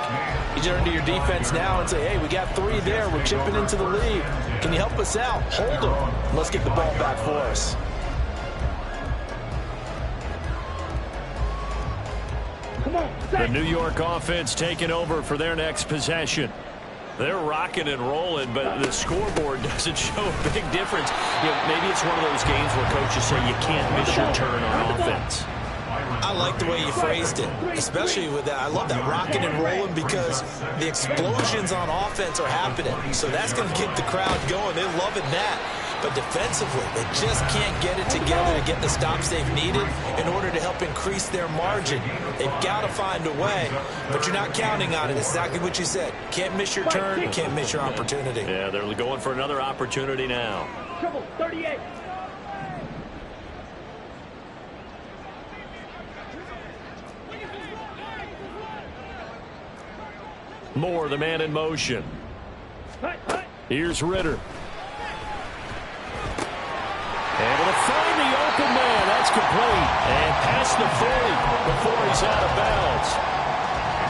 You turn to your defense now and say, hey, we got 3 there. We're chipping into the lead. Can you help us out? Hold them. Let's get the ball back for us. The New York offense taking over for their next possession. They're rocking and rolling, but the scoreboard doesn't show a big difference. You know, maybe it's one of those games where coaches say you can't miss your turn on offense. I like the way you phrased it, especially with that. I love that rocking and rolling because the explosions on offense are happening. So that's going to keep the crowd going. They're loving that. But defensively, they just can't get it together to get the stops they've needed in order to help increase their margin. They've got to find a way, but you're not counting on it. Exactly what you said. Can't miss your turn, can't miss your opportunity. Yeah, they're going for another opportunity now. Triple 38. Moore, the man in motion. Here's Ritter. Able to find the open man. That's complete. And past the 40 before he's out of bounds.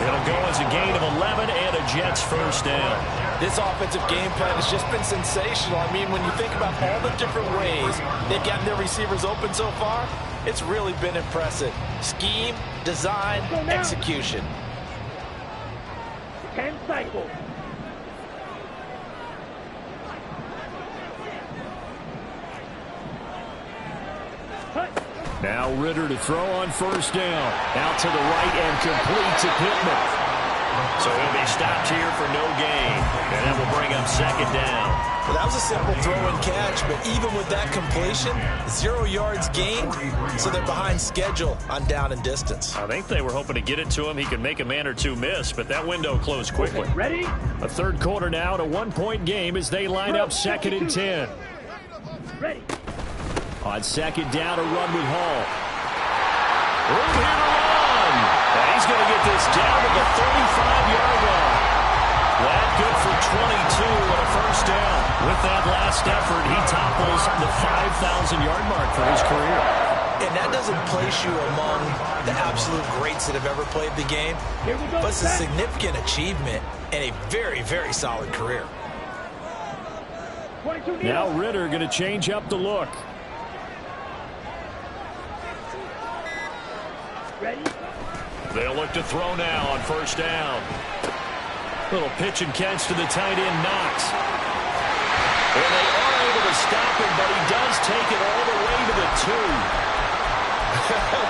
It'll go as a gain of 11 and a Jets first down. This offensive game plan has just been sensational. I mean, when you think about all the different ways they've gotten their receivers open so far, it's really been impressive. Scheme, design, execution. 10 cycles. Now Ritter to throw on first down. Out to the right and complete to Pittman. So he'll be stopped here for no gain. And that will bring up second down. Well, that was a simple throw and catch, but even with that completion, 0 yards gained, so they're behind schedule on down and distance. I think they were hoping to get it to him. He could make a man or two miss, but that window closed quickly. Ready? A third quarter now to 1-point game as they line up second and 10. Ready. On second down, a run with Hall. Room here to run. And he's going to get this down to the 35-yard line. That good for 22 and a first down. With that last effort, he topples the 5,000-yard mark for his career. And that doesn't place you among the absolute greats that have ever played the game. But it's a significant achievement and a very, very solid career. Now Ritter going to change up the look. Ready? They'll look to throw now on first down. Little pitch and catch to the tight end, Knox. And they are able to stop him, but he does take it all the way to the 2.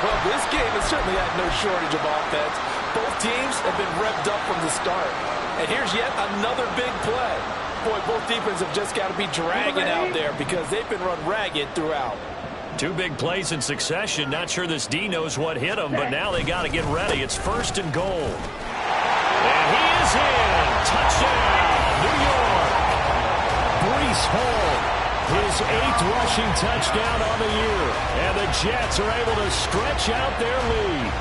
Well, this game has certainly had no shortage of offense. Both teams have been revved up from the start. And here's yet another big play. Boy, both defenses have just got to be dragging out there because they've been run ragged throughout. 2 big plays in succession. Not sure this D knows what hit him, but now they got to get ready. It's 1st and goal. And he is in. Touchdown, New York. Breece Hall, his 8th rushing touchdown on the year. And the Jets are able to stretch out their lead.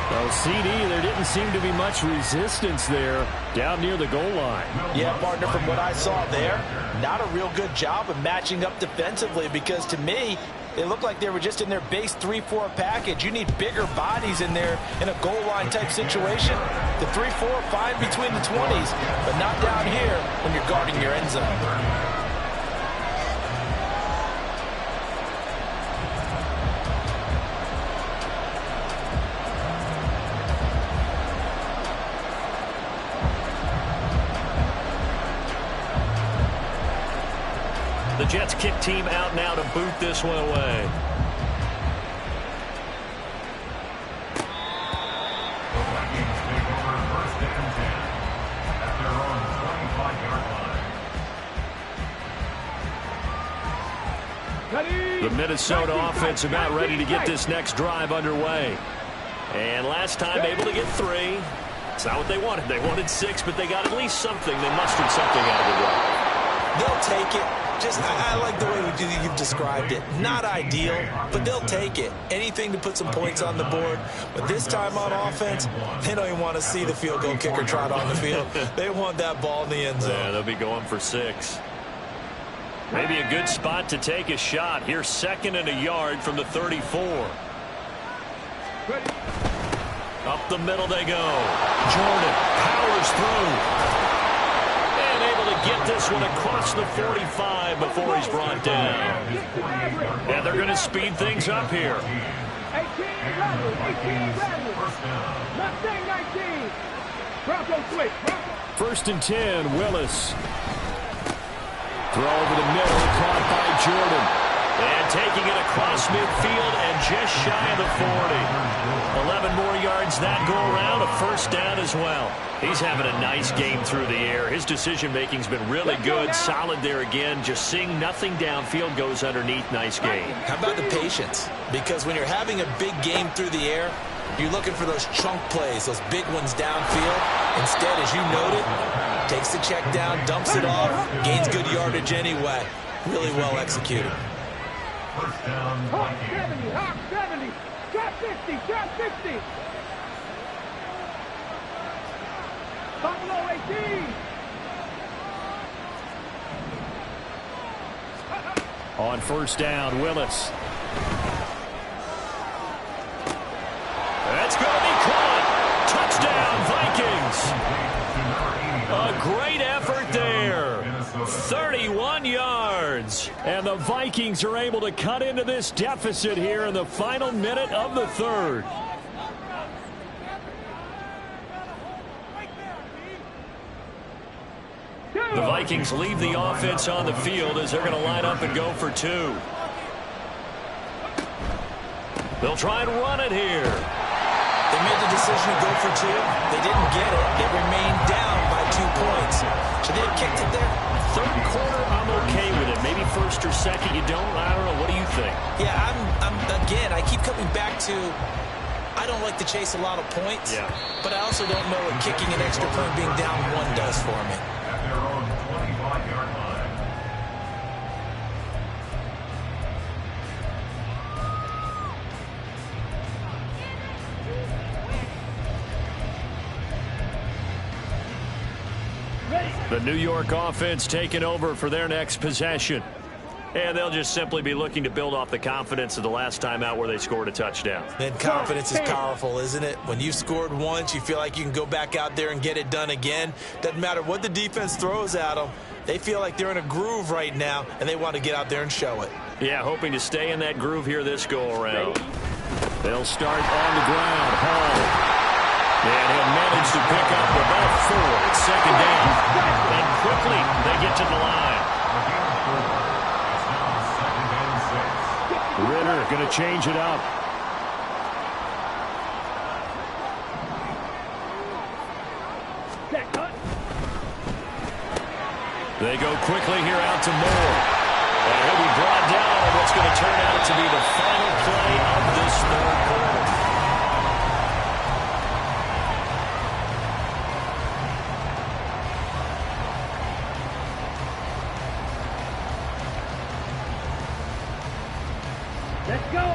Well, CD, there didn't seem to be much resistance there down near the goal line. Yeah, partner, from what I saw there, not a real good job of matching up defensively because to me, it looked like they were just in their base 3-4 package. You need bigger bodies in there in a goal line type situation. The 3-4 fine between the 20s, but not down here when you're guarding your end zone. The Jets kick team out now to boot this one away. The Vikings take over 1st and 10 at their own 25-yard line. The Minnesota offense about ready to get this next drive underway. And last time able to get 3. It's not what they wanted. They wanted 6, but they got at least something. They mustered something out of the drive. They'll take it. I like the way you've described it. Not ideal, but they'll take it. Anything to put some points on the board. But this time on offense, they don't even want to see the field goal kicker trot on the field. They want that ball in the end zone. Yeah, they'll be going for 6. Maybe a good spot to take a shot. Here's 2nd and a yard from the 34. Up the middle they go. Jordan powers through. Get this one across the 45 before he's brought down. And they're going to speed things up here. 18, 19. Bronco switch. 1st and 10, Willis. Throw over the middle, caught by Jordan. And taking it across midfield and just shy of the 40. 11 more yards that go around, a 1st down as well. He's having a nice game through the air. His decision-making's been really good, solid there again. Just seeing nothing downfield goes underneath. Nice game. How about the patience? Because when you're having a big game through the air, you're looking for those chunk plays, those big ones downfield. Instead, as you noted, takes the check down, dumps it off, gains good yardage anyway. Really well executed. 1st down, Hawk 70, Hawk 70. Drop 50, drop 50. Buffalo 18. On 1st down, Willis. That's going to be caught. Touchdown, Vikings. A great effort there. 31 yards. And the Vikings are able to cut into this deficit here in the final minute of the 3rd. The Vikings leave the offense on the field as they're going to line up and go for 2. They'll try and run it here. They made the decision to go for 2. They didn't get it. They remained down by 2 points. Should they have kicked it there? 3rd quarter, I'm okay with it. Maybe 1st or 2nd, you don't. I don't know. What do you think? Yeah, again, I keep coming back to I don't like to chase a lot of points, but I also don't know what kicking an extra point being down 1 does for me. at their own 25-yard line. The New York offense taking over for their next possession. And they'll just simply be looking to build off the confidence of the last time out where they scored a touchdown. And confidence is powerful, isn't it? When you've scored once, you feel like you can go back out there and get it done again. Doesn't matter what the defense throws at them. They feel like they're in a groove right now, and they want to get out there and show it. Yeah, hoping to stay in that groove here this go-around. They'll start on the ground. Hall. And he'll manage to pick up about 4. It's second down. And quickly they get to the line. Ritter going to change it up. They go quickly here out to Moore. And he'll be brought down on what's going to turn out to be the final play of this third quarter. Let's go.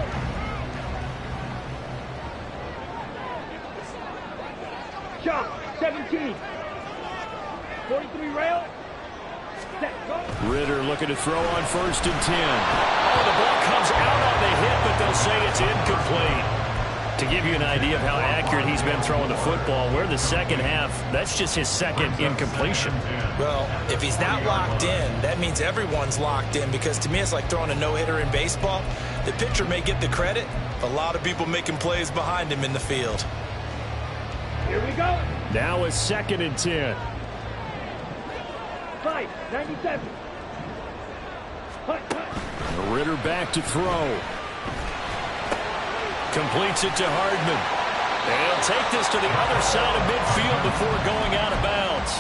Shot, 17. 43 rail. Set, go. Ritter looking to throw on 1st and 10. Oh, the ball comes out on the hit, but they'll say it's incomplete. To give you an idea of how accurate he's been throwing the football, we're the second half. That's just his second incompletion. Well, if he's not locked in, that means everyone's locked in, because to me it's like throwing a no-hitter in baseball. The pitcher may get the credit, a lot of people making plays behind him in the field. Here we go. Now it's 2nd and 10. 5-97. Ritter back to throw. Completes it to Hardman. And he'll take this to the other side of midfield before going out of bounds.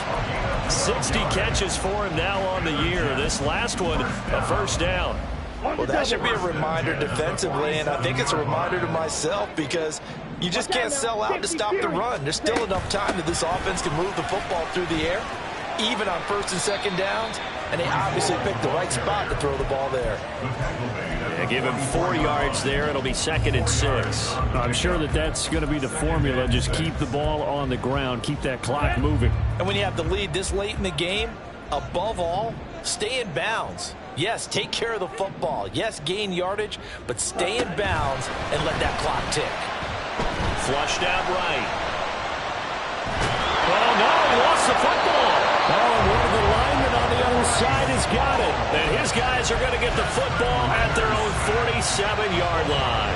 60 catches for him now on the year. This last one, a first down. Well, that should be a reminder defensively, and I think it's a reminder to myself, because you just can't sell out to stop the run. There's still enough time that this offense can move the football through the air, even on 1st and 2nd downs, and they obviously picked the right spot to throw the ball there. Yeah, give him 4 yards there. It'll be 2nd and 6. I'm sure that's going to be the formula. Just keep the ball on the ground. Keep that clock moving. And when you have the lead this late in the game, above all, stay in bounds. Yes, take care of the football. Yes, gain yardage, but stay in bounds and let that clock tick. Flushed out right. Oh, no, he lost the football. Oh, and one of the linemen on the other side has got it. And his guys are going to get the football at their own 47-yard line.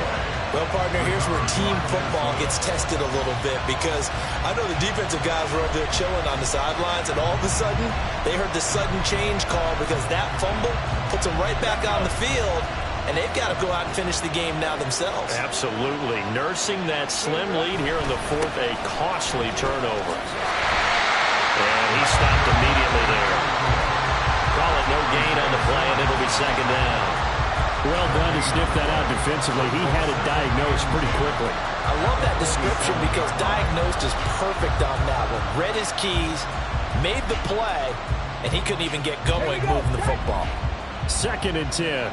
Well, partner, here's where team football gets tested a little bit, because I know the defensive guys were over there chilling on the sidelines, and all of a sudden, they heard the sudden change call, because that fumble puts them right back on the field, and they've got to go out and finish the game now themselves. Absolutely. Nursing that slim lead here in the 4th, a costly turnover. And he stopped immediately there. Call it no gain on the play, and it'll be 2nd down. Well done to sniff that out defensively. He had it diagnosed pretty quickly. I love that description, because diagnosed is perfect on that one. Read his keys, made the play, and he couldn't even get going moving the football. 2nd and 10.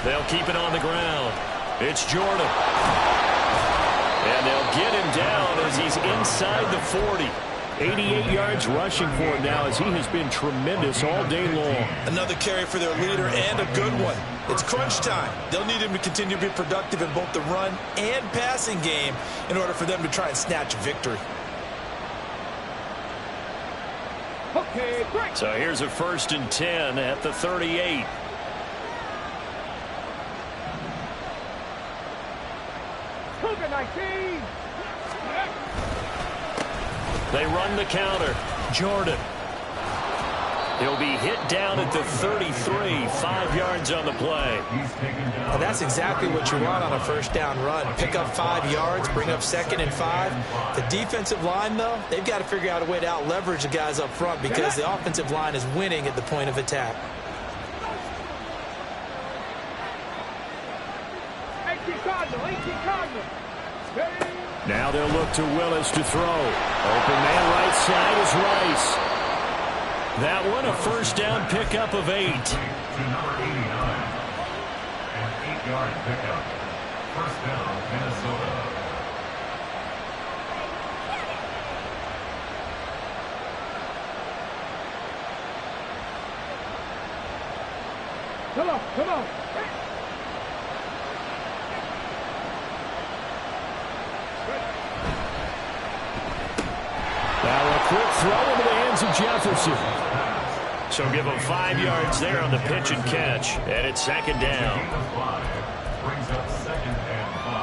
They'll keep it on the ground. It's Jordan. And they'll get him down as he's inside the 40. 88 yards rushing for him now, as he has been tremendous all day long. Another carry for their leader, and a good one. It's crunch time. They'll need him to continue to be productive in both the run and passing game in order for them to try and snatch a victory. Okay, break. So here's a 1st and 10 at the 38. Cougar 19. They run the counter. Jordan. He'll be hit down at the 33, 5 yards on the play. Well, that's exactly what you want on a 1st down run. Pick up 5 yards, bring up 2nd and 5. The defensive line, though, they've got to figure out a way to out-leverage the guys up front, because the offensive line is winning at the point of attack. 18 Cardinal. Now they'll look to Willis to throw. Open man right side is Rice. That one, a 1st down pickup of 8. To number 89. An 8-yard pickup. 1st down, Minnesota. Come on. Now a quick throw into the hands of Jefferson. So give him 5 yards there on the pitch and catch. And it's 2nd down. Brings up 2nd and 5.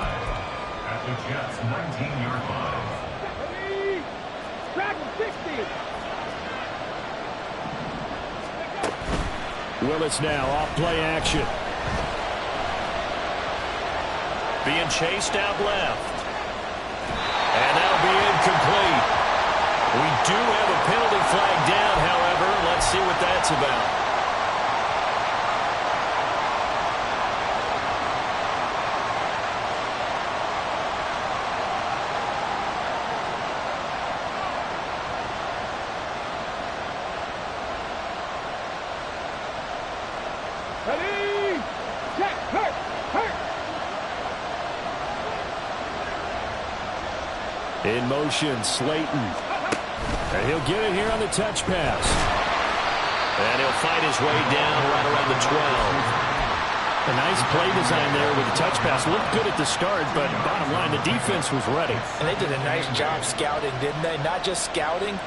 Jets' 19-yard line. Dragon 60. Willis now off play action. Being chased out left. And that'll be incomplete. We do have a penalty flag down, however. Let's see what that's about. Ready? Check. Hurt. In motion, Slayton. And he'll get it here on the touch pass. And he'll fight his way down right around the 12. A nice play design there with the touch pass. Looked good at the start, but bottom line, the defense was ready. And they did a nice job scouting, didn't they? Not just scouting,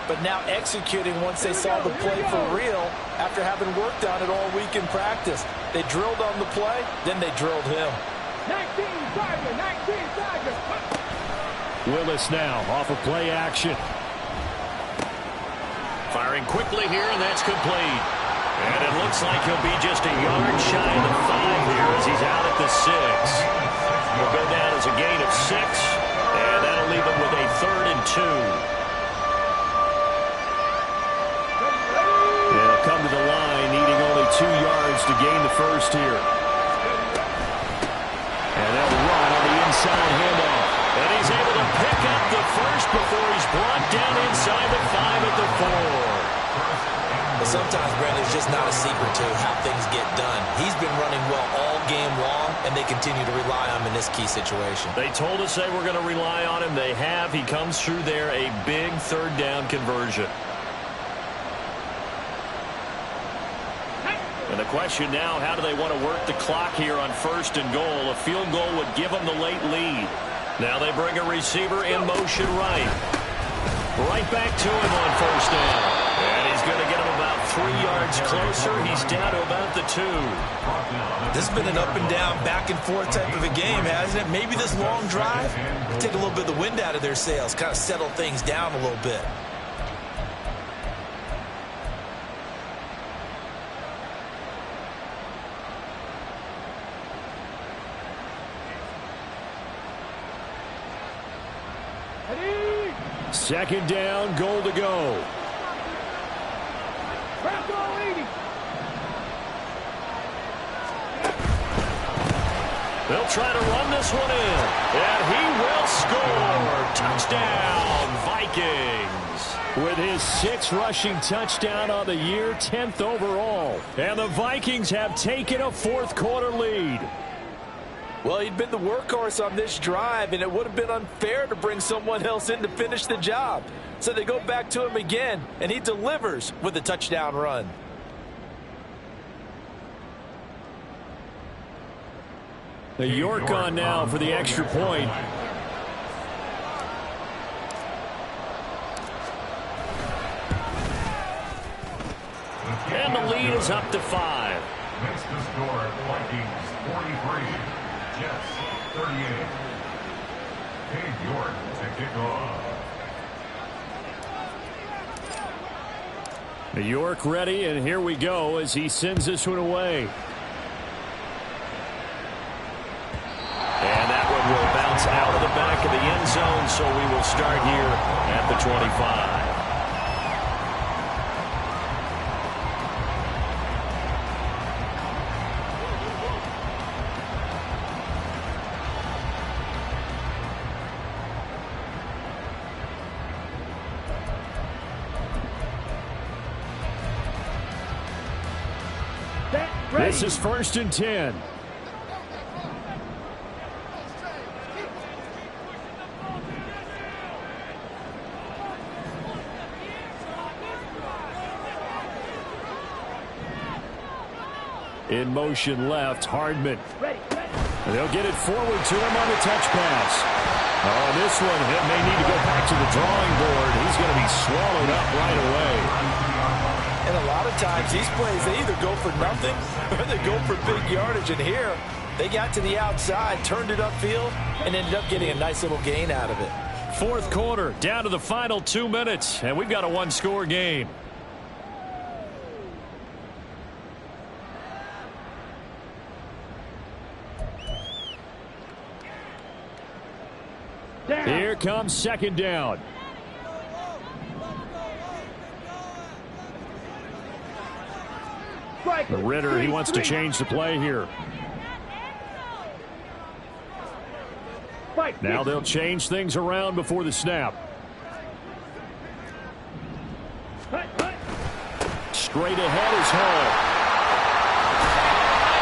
but now executing once they saw the play for real after having worked on it all week in practice. They drilled on the play, then they drilled him. 19 Tiger. Willis now off of play action. Firing quickly here, and that's complete. And it looks like he'll be just a yard shy of the 5 here as he's out at the 6. He'll go down as a gain of 6, and that'll leave him with a 3rd and 2. They'll come to the line, needing only 2 yards to gain the first here. And they'll run on the inside handoff. And he's able to pick up the first before he's brought down inside the 5 at the 4. But sometimes, Brandon, it's just not a secret to how things get done. He's been running well all game long, and they continue to rely on him in this key situation. They told us they were going to rely on him. They have. He comes through there, a big 3rd down conversion. And the question now, how do they want to work the clock here on 1st and goal? A field goal would give them the late lead. Now they bring a receiver in motion right. Right back to him on 1st down. And he's going to get him about 3 yards closer. He's down to about the 2. This has been an up and down, back and forth type of a game, hasn't it? Maybe this long drive, take a little bit of the wind out of their sails, kind of settle things down a little bit. Ready? 2nd down, goal to go. Bravo 80. They'll try to run this one in. And he will score. Touchdown, Vikings. With his 6th rushing touchdown on the year, 10th overall. And the Vikings have taken a 4th quarter lead. Well, he'd been the workhorse on this drive, and it would have been unfair to bring someone else in to finish the job. So they go back to him again, and he delivers with a touchdown run. The York on now for the extra point. And the lead is up to 5. Makes the score Vikings 43, Jets 38. Cade York to kick off. York ready, and here we go as he sends this one away. And that one will bounce out of the back of the end zone, so we will start here at the 25. This is 1st and 10. In motion left, Hardman. And they'll get it forward to him on the touch pass. Oh, this one may need to go back to the drawing board. He's going to be swallowed up right away. And a lot of times these plays, they either go for nothing or they go for big yardage. And here, They got to the outside, turned it upfield, and ended up getting a nice little gain out of it. Fourth quarter, down to the final 2 minutes, and we've got a one-score game. Down. Here comes second down. Strike. Ritter, he wants to change the play here. Fight. Now they'll change things around before the snap. Straight ahead is Hall.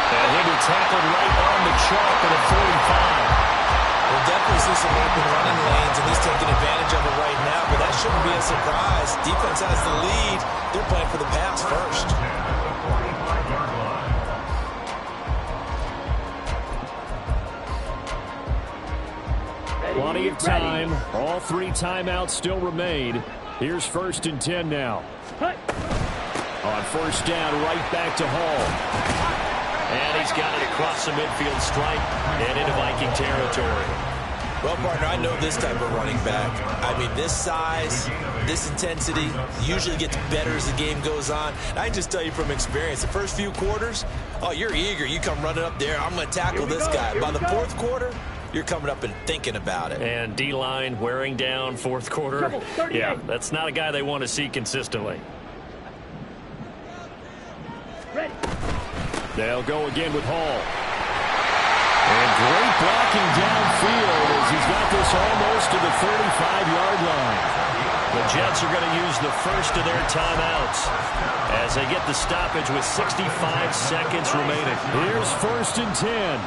And he'll be tackled right on the chalk at a 45. We'll definitely see some open running lanes, and he's taking advantage of it right now, but that shouldn't be a surprise. Defense has the lead. They're playing for the pass first. Plenty of time. All 3 timeouts still remain. Here's 1st and 10 now. On first down, right back to Hall. And he's got it across the midfield stripe and into Viking territory. Well, partner, I know this type of running back. I mean, this size, this intensity usually gets better as the game goes on. And I can just tell you from experience, the first few quarters, oh, you're eager. You come running up there, I'm going to tackle this guy. By the fourth quarter, you're coming up and thinking about it. And D-line wearing down fourth quarter. Yeah, that's not a guy they want to see consistently. Ready. They'll go again with Hall. And great blocking downfield as he's got this almost to the 35-yard line. The Jets are going to use the first of their timeouts as they get the stoppage with 65 seconds remaining. Here's 1st and 10.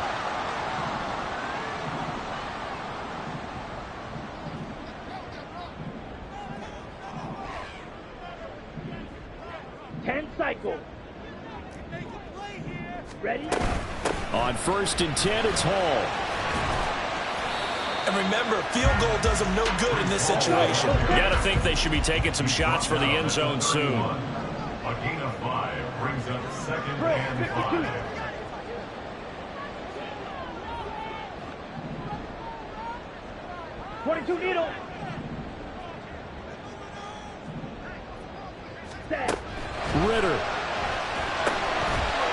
Cycle. Ready? On 1st and 10, it's Hall. And remember, field goal does them no good in this situation. You got to think they should be taking some shots for the end zone soon. A gain of 5 brings up 2nd and 5. 22 needle. Set. Ritter.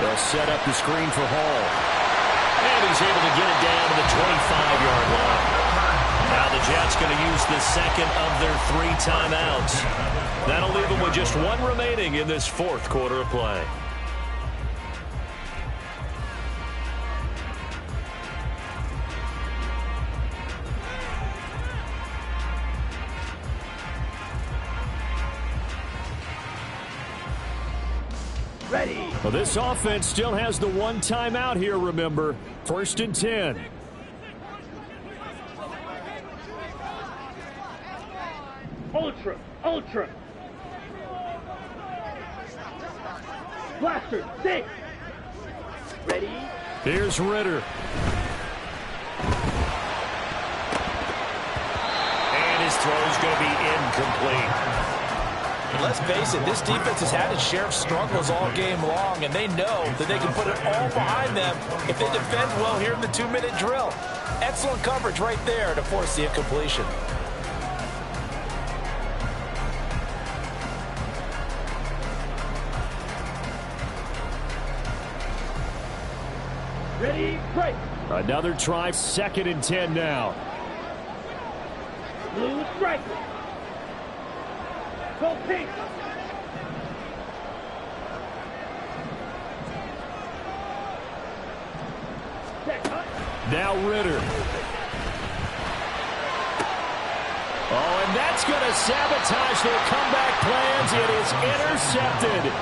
They'll set up the screen for Hall. And he's able to get it down to the 25-yard line. Now the Jets going to use the second of their 3 timeouts. That'll leave them with just 1 remaining in this fourth quarter of play. Ready. Well, this offense still has the 1 timeout here, remember. 1st and 10. Ultra. Ultra. Blaster. 6. Ready. Here's Ritter. And his throw's going to be incomplete. And let's face it, this defense has had its share of struggles all game long, and they know that they can put it all behind them if they defend well here in the 2-minute drill. Excellent coverage right there to force the incompletion. Ready. Break. Another try, 2nd and 10 now. Blue striker. Go pink. Now Ritter. Oh, and that's going to sabotage their comeback plans. It is intercepted.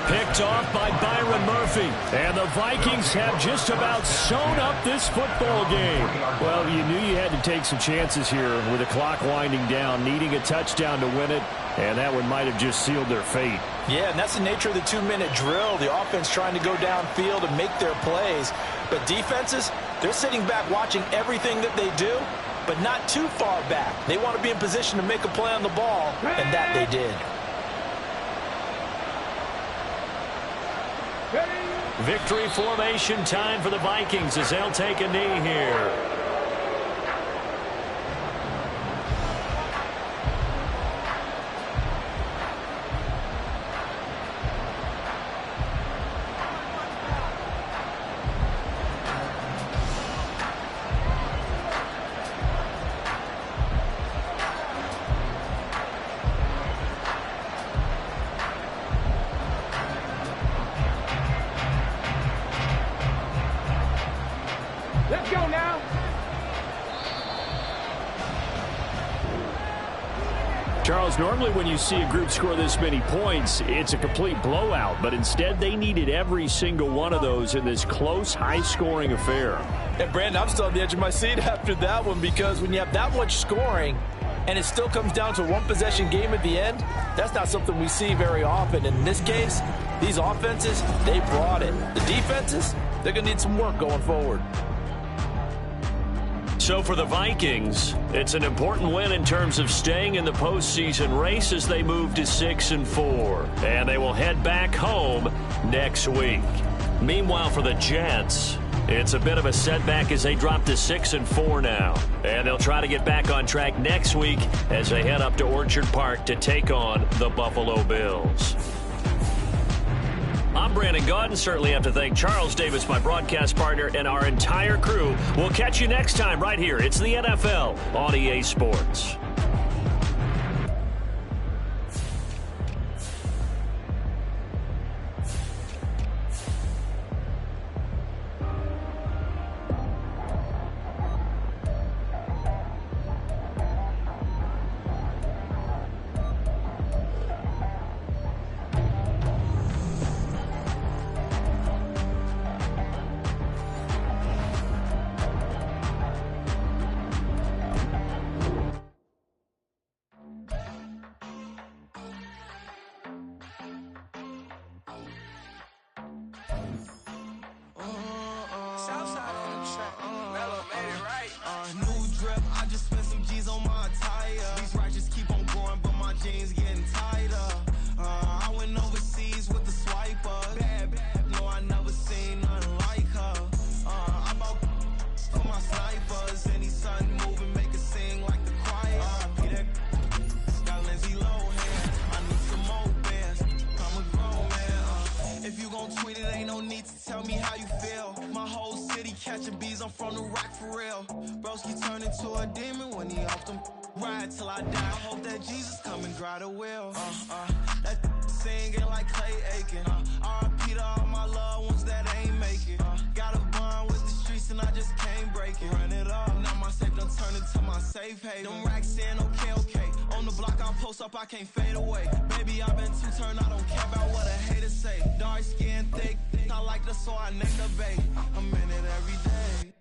Picked off by Byron Murphy. And the Vikings have just about sewn up this football game. Well, you knew you had to take some chances here with the clock winding down, needing a touchdown to win it, and that one might have just sealed their fate. Yeah, and that's the nature of the 2-minute drill. The offense trying to go downfield and make their plays. But defenses, they're sitting back watching everything that they do, but not too far back. They want to be in position to make a play on the ball, and that they did. Victory formation time for the Vikings as they'll take a knee here. Let's go now. Charles, normally when you see a group score this many points, it's a complete blowout. But instead, they needed every single one of those in this close, high-scoring affair. And, Brandon, I'm still on the edge of my seat after that one because when you have that much scoring and it still comes down to a one-possession game at the end, that's not something we see very often. In this case, these offenses, they brought it. The defenses, they're going to need some work going forward. So for the Vikings, it's an important win in terms of staying in the postseason race as they move to 6-4. And they will head back home next week. Meanwhile, for the Jets, it's a bit of a setback as they drop to 6-4 now. And they'll try to get back on track next week as they head up to Orchard Park to take on the Buffalo Bills. I'm Brandon Gaudin. Certainly have to thank Charles Davis, my broadcast partner, and our entire crew. We'll catch you next time right here. It's the NFL on EA Sports. I can't fade away. Baby, I've been too turned, I don't care about what a hater say. Dark skin, thick, I like the so I named the babe. I'm in it every day.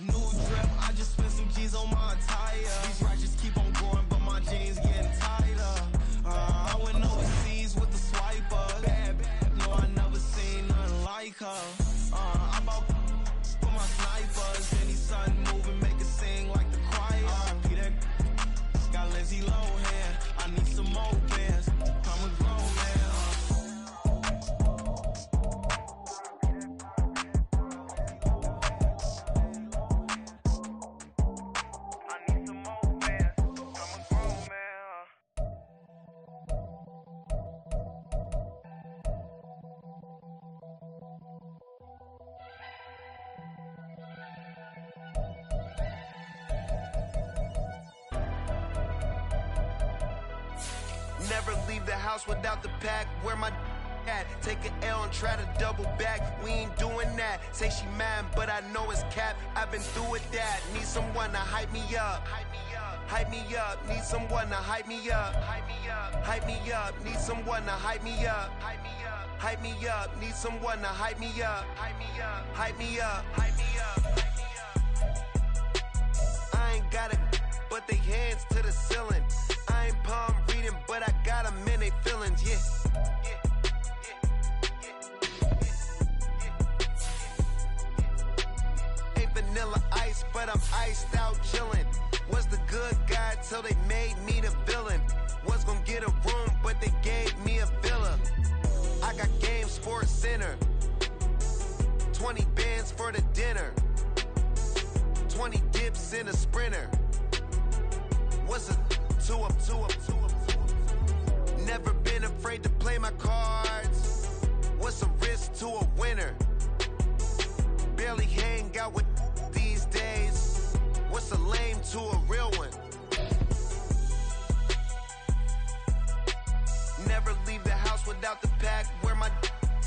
New drip, I just spent some G's on my attire. These righteous keep on growing, but my jeans getting tighter. I went overseas with the swiper. Bad, no, I never seen nothing like her. I bought for my snipers. Any sun moving, make it sing like the choir. Peter got Lindsay Lohan. I need some more bands. I'm a grown man. I need some more bands. I'm a grown man. Never leave the house without the pack. Where my at? Take an L and try to double back. We ain't doing that. Say she mad, but I know it's cap. I've been through with that. Need someone to hype me up. Hype me up. Hype me up. Need someone to hype me up. Hype me up. Hype me up. Need someone to hype me up. Hype me up. Hype me up. Need someone to hype me up. Hype me up. Hype me up. Hype me up. Hype me up. I ain't got it, but they hands to the ceiling. I ain't palm reading, but I got them in they feelings, yeah. Ain't vanilla ice, but I'm iced out chillin'. Was the good guy till they made me the villain. Was gonna get a room, but they gave me a villa. I got Game Sports Center. 20 bands for the dinner. 20 dips in a Sprinter. What's a 2 up? Never been afraid to play my cards. What's a risk to a winner? Barely hang out with these days. What's a lame to a real one? Never leave the house without the pack. Where my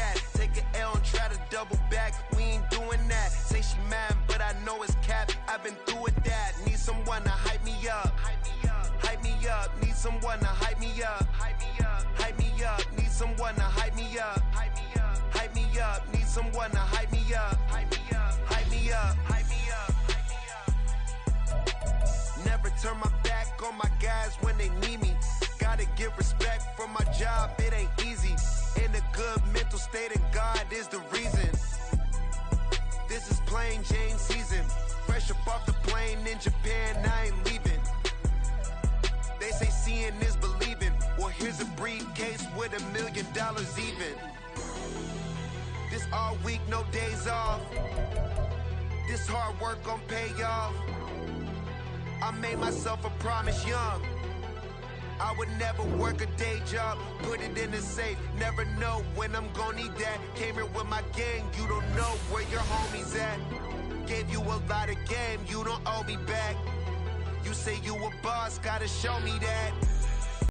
at? Take an L and try to double back. We ain't doing that. Say she mad, but I know it's cap. I've been through with that. Need someone to hype me up. Hype me up. Need someone to hype me up. Hype me up. Need someone to hype me up. Hype me up. Need someone to hype me up. Hype me up. Never turn my back on my guys when they need me. Gotta give respect for my job, it ain't easy. In a good mental state, and God is the reason. This is plain Jane season. Fresh up off the plane in Japan, I ain't leaving. They say seeing is believing. Well, here's a briefcase with $1 million even. This all week, no days off. This hard work gon' pay off. I made myself a promise young. I would never work a day job, put it in the safe. Never know when I'm gon' need that. Came here with my gang, you don't know where your homies at. Gave you a lot of game, you don't owe me back. You say you a boss, gotta show me that.